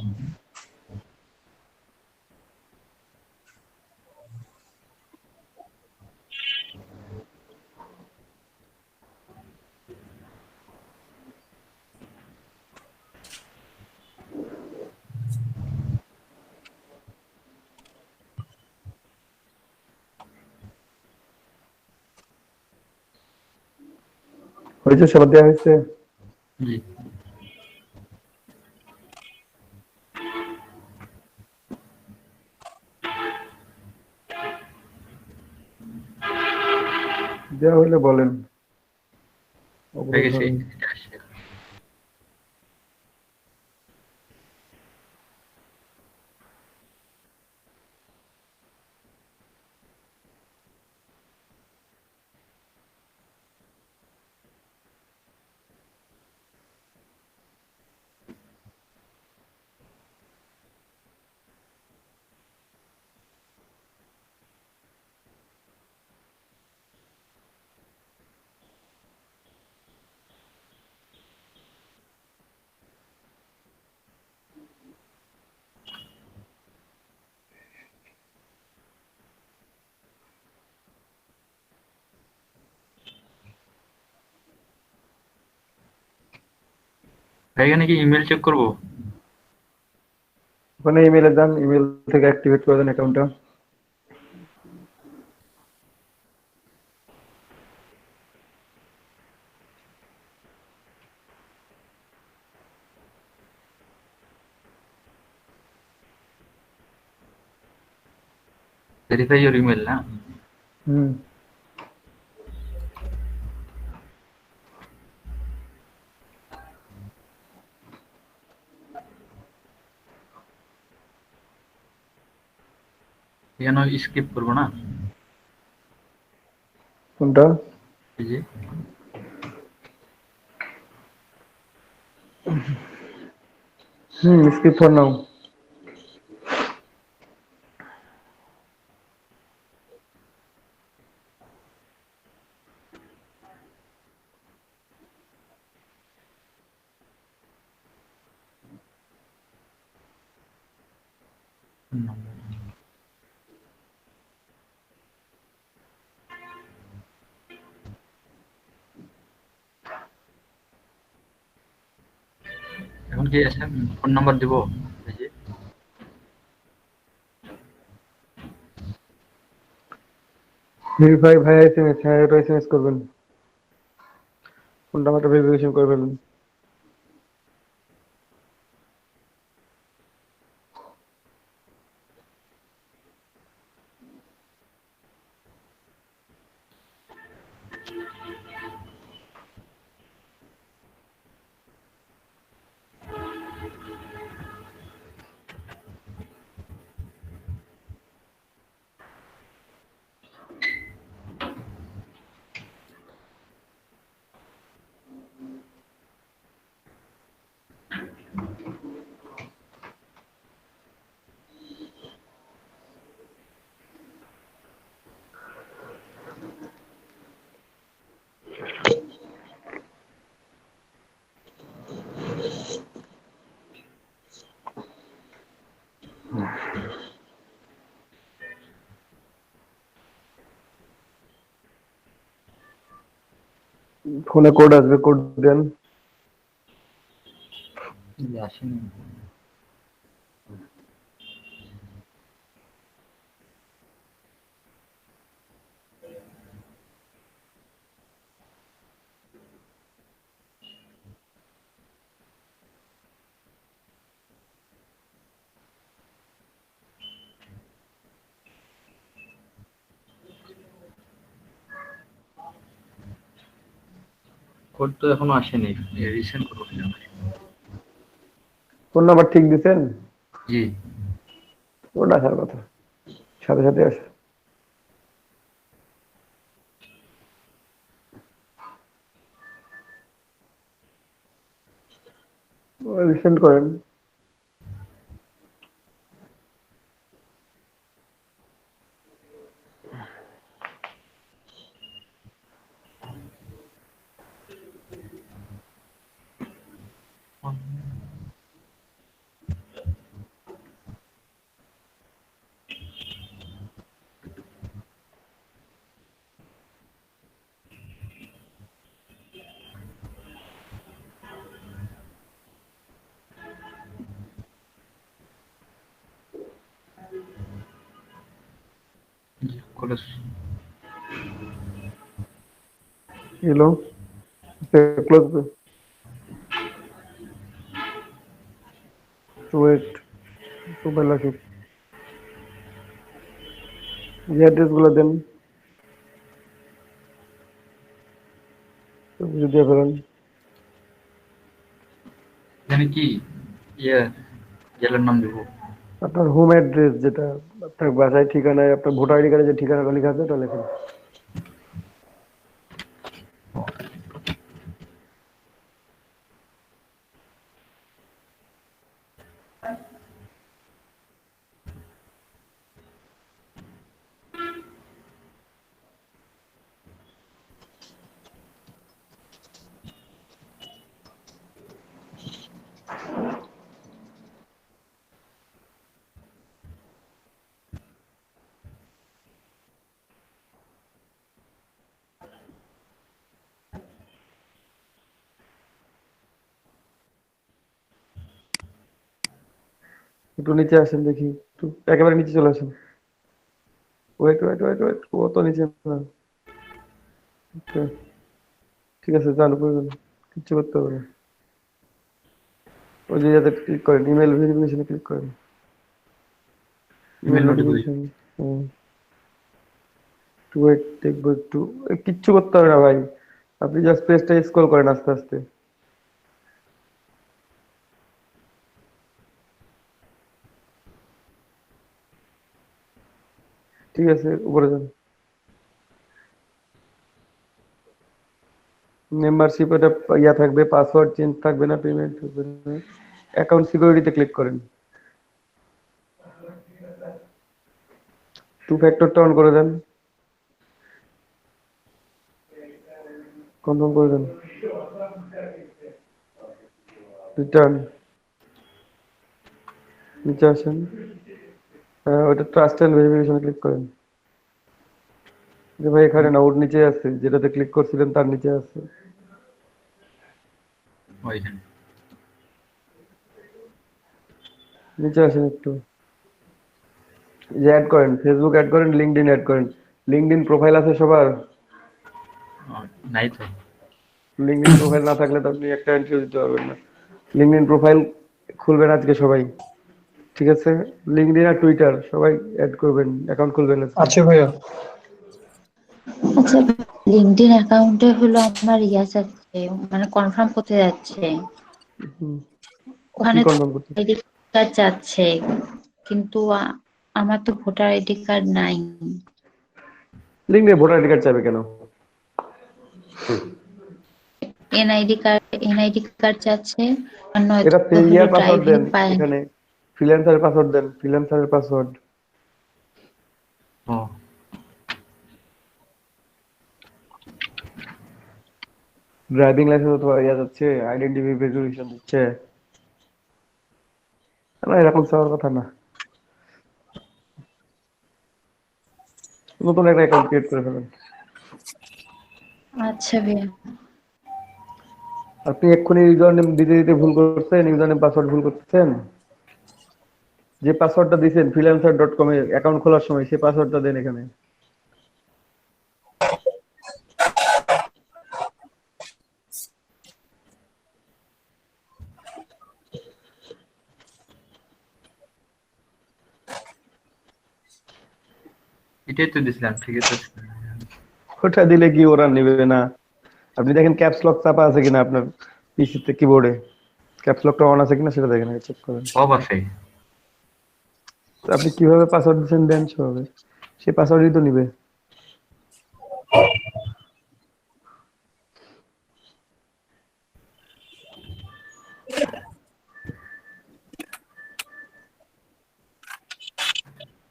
হয়েছে, সবার দেওয়া হয়েছে। জি। দেওয়া হইলে বলেন। হয়ে গেছে। ধরেন। ভাই এখানে কি ইমেল চেক করবো? ওখানে ইমেলে যান, ইমেল থেকে অ্যাক্টিভেট করে দেন অ্যাকাউন্টটা। ভেরিফাই ইওর ইমেল না? হুম, এখানে স্কিপ করবো না? কোনটা? এই যে স্কিপ ফর নাও। এখন কি ফোন নাম্বার দিব? এই যে ভেরিফাই ভাই এসএমএস, হ্যাঁ এটা এসএমএস করবেন। ফোন নাম্বারটা ভেরিফিকেশন করে ফেলুন। ফোনে কোড আসবে, কোড দেন। আসেনি। কোড তো এখনো আসেনি, রিসেন্ড করবো কিভাবে? ফোন নাম্বার ঠিক দিছেন? জি কোড আসার কথা, সাথে সাথে আসে। রিসেন্ড করেন। জি college hello, close to wait, profile আসুক। যে অ্যাড্রেস গুলো দেন সবকিছু দিয়ে ফেলেন। এখানে কি ইয়ে জেলার নাম দেবো? আপনার হোম অ্যাড্রেস, যেটা আপনার বাসায় ঠিকানায়, আপনার ভোটার আইডি কার্ডে যে ঠিকানাটা লেখা আছে ওটা লেখেন। একটু নিচে আসেন দেখি, একটু একেবারে নিচে চলে আসেন। ওয়েট ওয়েট ওয়েট ওয়েট, ও তো নিচে না। Okay, ঠিক আছে, চালু করে দেন, কিচ্ছু করতে হবে না। ওই যে যাতে ক্লিক করেন, ইমেল ভেরিফিকেশনে ক্লিক করেন। Email email notification. নোটিফিকেশন। একটু ওয়েট, দেখবো একটু। কিচ্ছু করতে হবে না ভাই, আপনি জাস্ট পেজটা স্ক্রল করেন আস্তে আস্তে। ঠিক আছে, উপরে যান। মেম্বারশিপ এটা ইয়া থাকবে, পাসওয়ার্ড চেঞ্জ থাকবে না, পেমেন্ট থাকবে না। অ্যাকাউন্ট সিকিউরিটিতে ক্লিক করেন, টু ফ্যাক্টরটা অন করে দেন, কনফার্ম করে দেন, রিটার্ন, নিচে আসেন। ওটা ট্রাস্ট এন্ড ভেরিফিকেশনে ক্লিক করেন। যে ভাই এখানে না, ওর নিচে আছে, যেটাতে ক্লিক করছিলেন তার নিচে আছে। ওইখানে নিচে আসেন একটু, যে অ্যাড করেন, ফেসবুক অ্যাড করেন, লিঙ্কডইন অ্যাড করেন। লিঙ্কডইন প্রোফাইল আছে সবার? নাই তো। লিঙ্কডইন প্রোফাইল না থাকলে তো আপনি একটা এন্ট্রি দিতে পারবেন না। লিঙ্কডইন প্রোফাইল খুলবেন আজকে সবাই, ঠিক আছে? লিঙ্কডইন আর টুইটার সবাই অ্যাড করবেন, অ্যাকাউন্ট খুলবেন আজকে। আচ্ছা ভাইয়া। আচ্ছা, লিঙ্কডইন অ্যাকাউন্টে হলো আমার ইয়া যাচ্ছে, মানে কনফার্ম করতে যাচ্ছে, হুম, ওখানে কি কনফার্ম করতে? আইডি কার্ড যাচ্ছে, কিন্তু আমার তো ভোটার আইডি কার্ড নাই। লিঙ্কডইনে ভোটার আইডি কার্ড চাইবে কেন? এনআইডি কার্ড যাচ্ছে, আর এটা নয়তো হলো ইয়ার পাসওয়ার্ড ড্রাইভিং দেন, পায়। এখানে ফ্রিল্যান্সারের পাসওয়ার্ড দেন, ফ্রিল্যান্সারের পাসওয়ার্ড। ও ড্রাইভিং লাইসেন্স অথবা ইয়া যাচ্ছে, আইডেন্টিটি ভেরিফিকেশন দিচ্ছে না, এরকম চাওয়ার কথা না। নতুন একটা অ্যাকাউন্ট ক্রিয়েট করে ফেলেন। আচ্ছা ভাইয়া। আপনি এক্ষুনি ইউজার নেম দিতে দিতে ভুল করছেন, ইউজার নেম পাসওয়ার্ড ভুল করছেন। যে পাসওয়ার্ডটা দিয়েছেন freelancer.com এ অ্যাকাউন্ট খোলার সময়, সেই পাসওয়ার্ডটা দেন এখানে। এটাই তো দিছিলাম, ঠিক আছে। ওটা দিলে কি ওরা নেবে না? আপনি দেখেন ক্যাপস লক চাপা আছে কিনা আপনার পিসিতে, কিবোর্ডে ক্যাপস লকটা অন আছে কিনা সেটা দেখেন, চেক করেন। সব আছে। তো আপনি কিভাবে পাসওয়ার্ড দিচ্ছেন দেন সেভাবে, সেই পাসওয়ার্ডই তো নিবে।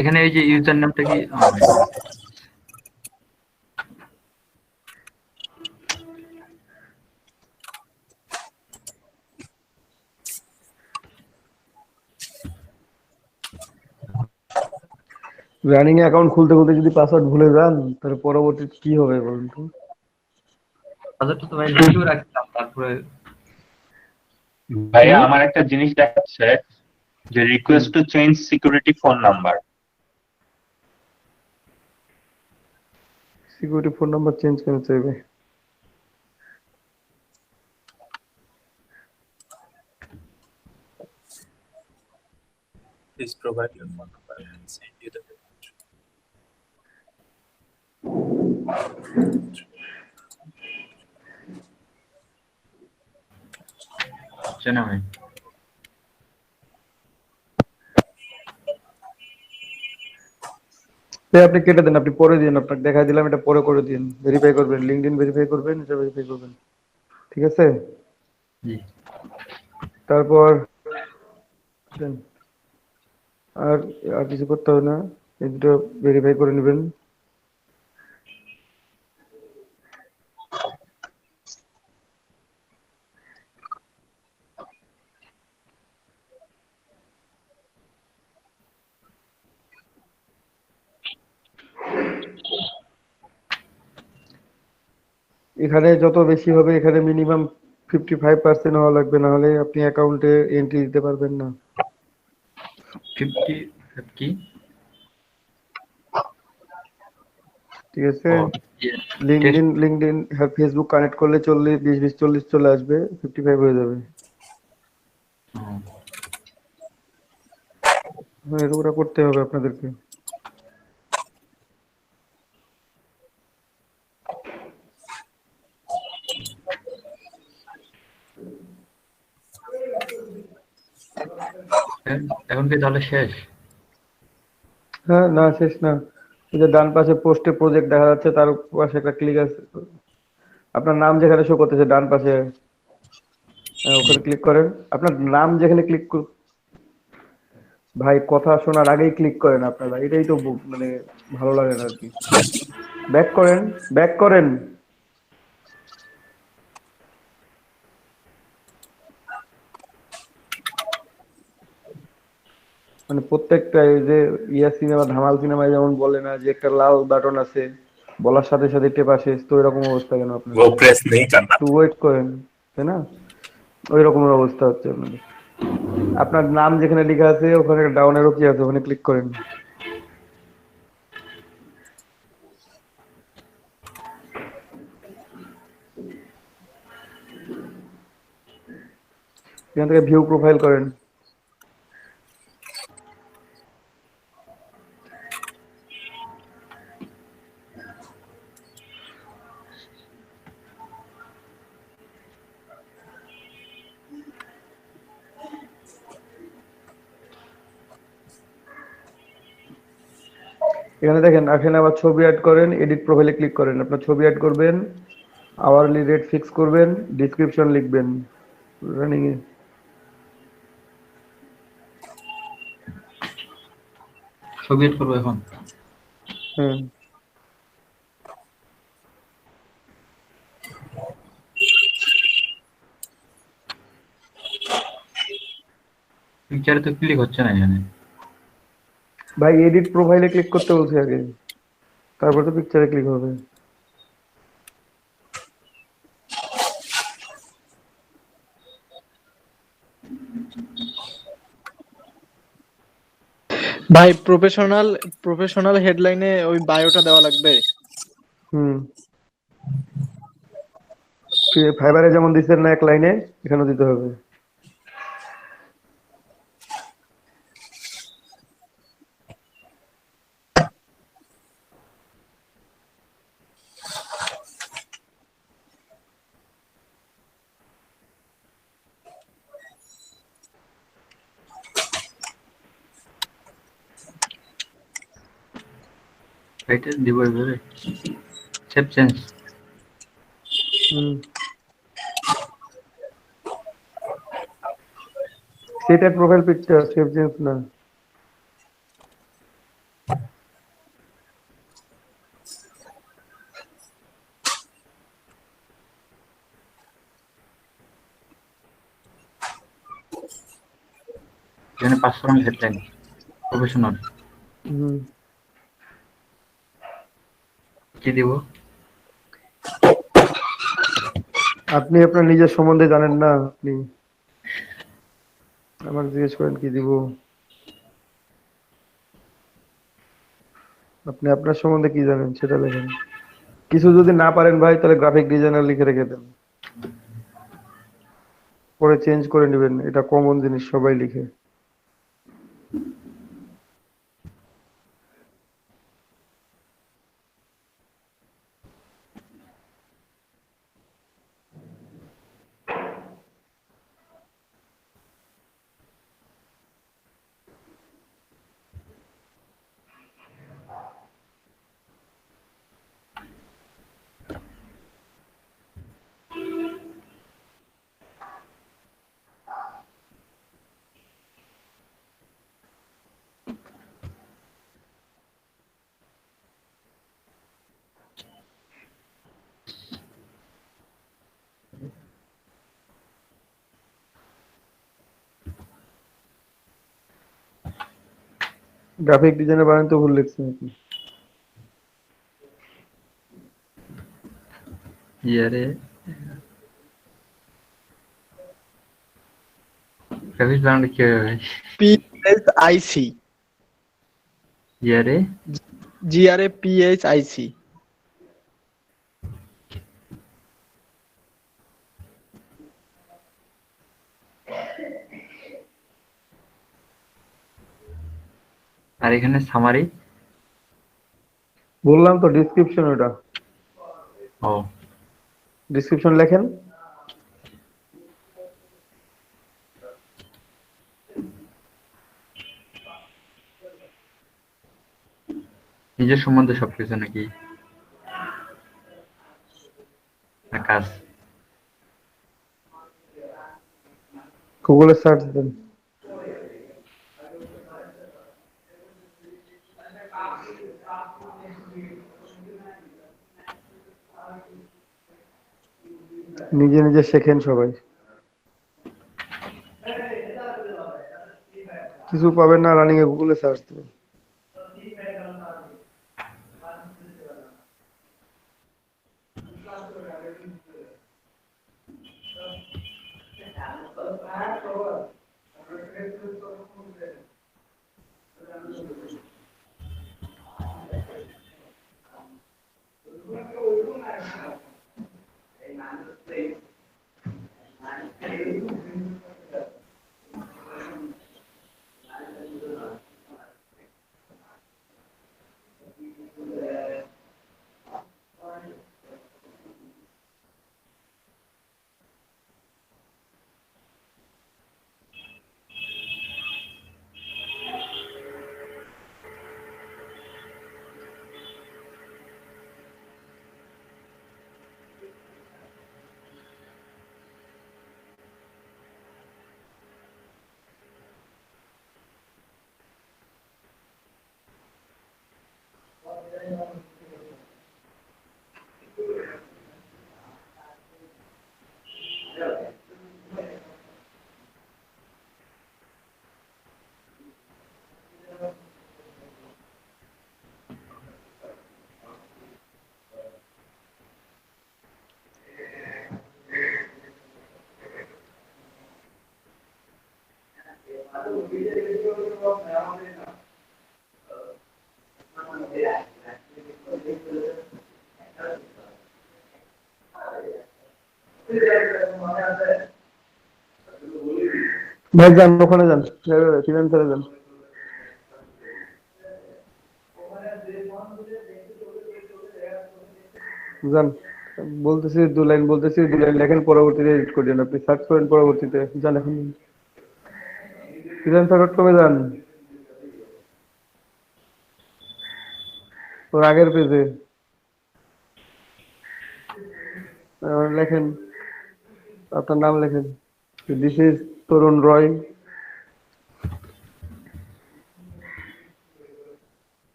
এখানে এই যে ইউজার নামটা কি? রানিং অ্যাকাউন্ট খুলতে খুলতে যদি পাসওয়ার্ড ভুলে যান, তাহলে পরবর্তীতে কি হবে বলুন তো? হাজারটা তো ভাই লিখেও রাখতাম, তারপরে ভাইয়া আমার একটা জিনিস দেখাচ্ছে যে request to change security phone number. Security phone number change করতে চাইবে? Please provide your phone number and send you the payment. চেনা ভাই। আপনি কেটে দেন, আপনি পরে দিন, আপনাকে দেখাই দিলাম, এটা পরে করে দিন। ভেরিফাই করবেন, লিঙ্কডইন ভেরিফাই করবেন, এটা ভেরিফাই করবেন, ঠিক আছে? জি। তারপর আর আর কিছু করতে হবে না, এই দুটো ভেরিফাই করে নেবেন। এখানে যত বেশি হবে, এখানে মিনিমাম 55% হওয়া লাগবে, না হলে আপনি অ্যাকাউন্টে এন্ট্রি দিতে পারবেন না। 50 কি? ঠিক আছে? লিঙ্কডইন ফেসবুক কানেক্ট করলে 40 চলে আসবে, 55 হয়ে যাবে। হ্যাঁ, এরকম করতে হবে আপনাদেরকে। এখন কি তাহলে শেষ? হ্যাঁ, না শেষ না, এই যে ডান পাশে পোস্টে প্রজেক্ট দেখা যাচ্ছে, তার পাশে একটা ক্লিক আছে, আপনার নাম যেখানে শো করতেছে ডান পাশে, ওখানে ক্লিক করেন। আপনার নাম যেখানে ভাই কথা শোনার আগেই ক্লিক করেন আপনারা, এটাই তো মানে ভালো লাগে না আর কি। ব্যাক করেন, ব্যাক করেন। মানে প্রত্যেকটা এই যে সিনেমা, ধামাল সিনেমায় যেমন বলে না যে একটা লাল বাটন আছে, বলার সাথে সাথে টেপা শেষ, তো এরকম অবস্থা কেন আপনার? वो प्रेस नहीं करना। একটু ওয়েট করেন, তাই না? ওই রকমের অবস্থা হচ্ছে আপনাদের। আপনার নাম যেখানে লেখা আছে ওখানে ডাউন অ্যারো কি আছে, ওখানে ক্লিক করেন। এখান থেকে ভিউ প্রোফাইল করেন। এখানে দেখেন, এখানে আবার ছবি অ্যাড করেন, এডিট প্রোফাইলে ক্লিক করেন, আপনার ছবি অ্যাড করবেন, আওয়ারলি রেট ফিক্স করবেন, ডিসক্রিপশন লিখবেন রানিং এ। ছবি এড করবো এখন। হুম, পিকচারে তো ক্লিক হচ্ছে না এখানে। ভাই এডিট প্রোফাইলে ক্লিক করতে বলছি আগে, তারপর তো পিকচারে ক্লিক হবে। ভাই প্রফেশনাল প্রফেশনাল হেডলাইনে ওই বায়োটা দেওয়া লাগবে। হুম, ফাইবারে যেমন দিচ্ছেন না এক লাইনে, এখানেও দিতে হবে। এটা দিব এভাবে, সেভ চেঞ্জ। হুম, সেটা প্রোফাইল পিকচার, সেভ চেঞ্জ না। এখানে পার্সোনাল হেডলাইন, প্রফেশনাল। হুম, কি দিব? আপনি আপনার নিজের সম্বন্ধে জানেন না, আপনি আমার জিজ্ঞেস করেন কি দিব। আপনি আপনার সম্বন্ধে কি জানেন সেটা লেখেন। কিছু যদি না পারেন ভাই, তাহলে গ্রাফিক ডিজাইনার লিখে রেখে দেন, পরে চেঞ্জ করে নেবেন, এটা কমন জিনিস, সবাই লিখে। গ্রাফিক ডিজাইনার বানান তো ভুল লিখছেন আপনি। ইয়ারে গ্রাফিক্স বানানো কি হবে? PHIC, ইয়ারে GRAPHIC। আর এখানে সামারি। বললাম তো ডিসক্রিপশন, ওটা ও ডিসক্রিপশন লেখেন। নিজের সম্বন্ধে সবকিছু নাকি না কাজ? গুগলে সার্চ দেন। নিজে নিজে শেখেন সবাই, কিছু পাবেন না রানিং এ গুগলে সার্চ দেবেন। ভাই যান, ওখানে যান, ফ্রিল্যান্সারে যান, যান। বলতেছি 2 লাইন বলতেছি, 2 লাইন লেখেন, পরবর্তীতে এডিট করে দেন। আপনি সার্চ করেন পরবর্তীতে, যান এখন freelancer.com-এ যান, ওর আগের পেজে লেখেন, আপনার নাম লেখেন, this is Tarun Roy.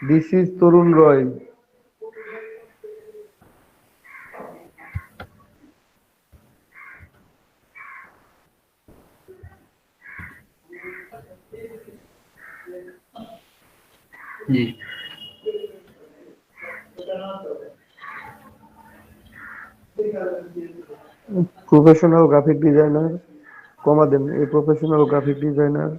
This is Tarun Roy. জি। প্রফেশনাল গ্রাফিক ডিজাইনার, কমা দেন, এই professional graphic designer.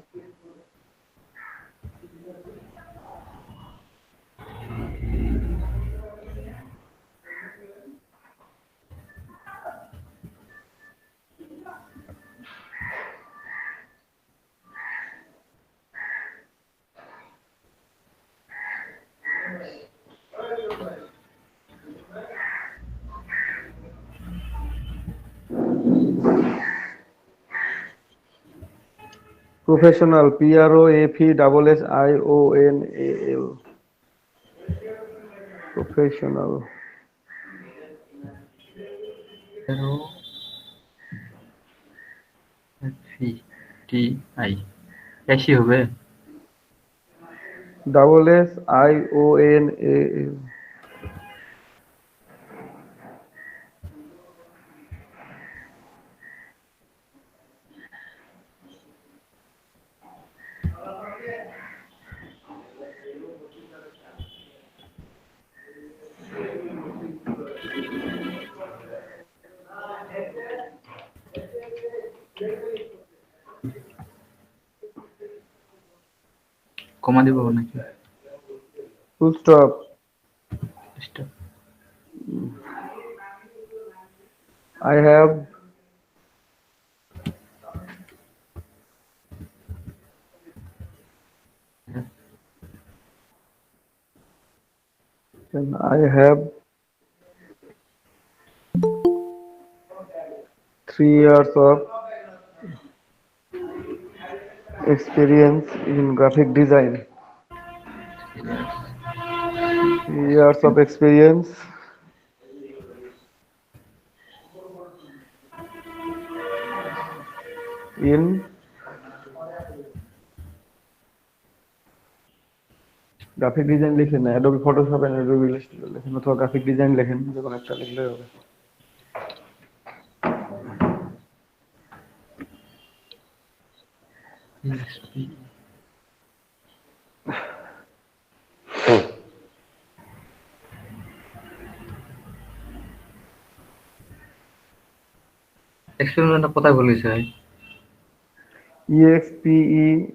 Professional, PROFESSIONAL, professional. FETI SC হবে? SSIONAL। কমা দিব নাকি? Full stop. Stop. I have I have 3 years of experience in graphic design. Years of experience. In graphic design লিখেন না, Adobe Photoshop and Adobe Illustrator লেখেন, অথবা graphic design লেখেন, যে কোনো একটা লিখলে হবে। এক্সপেরিমেন্টটা কোথায় বলেছে ভাই? EXPERIENCE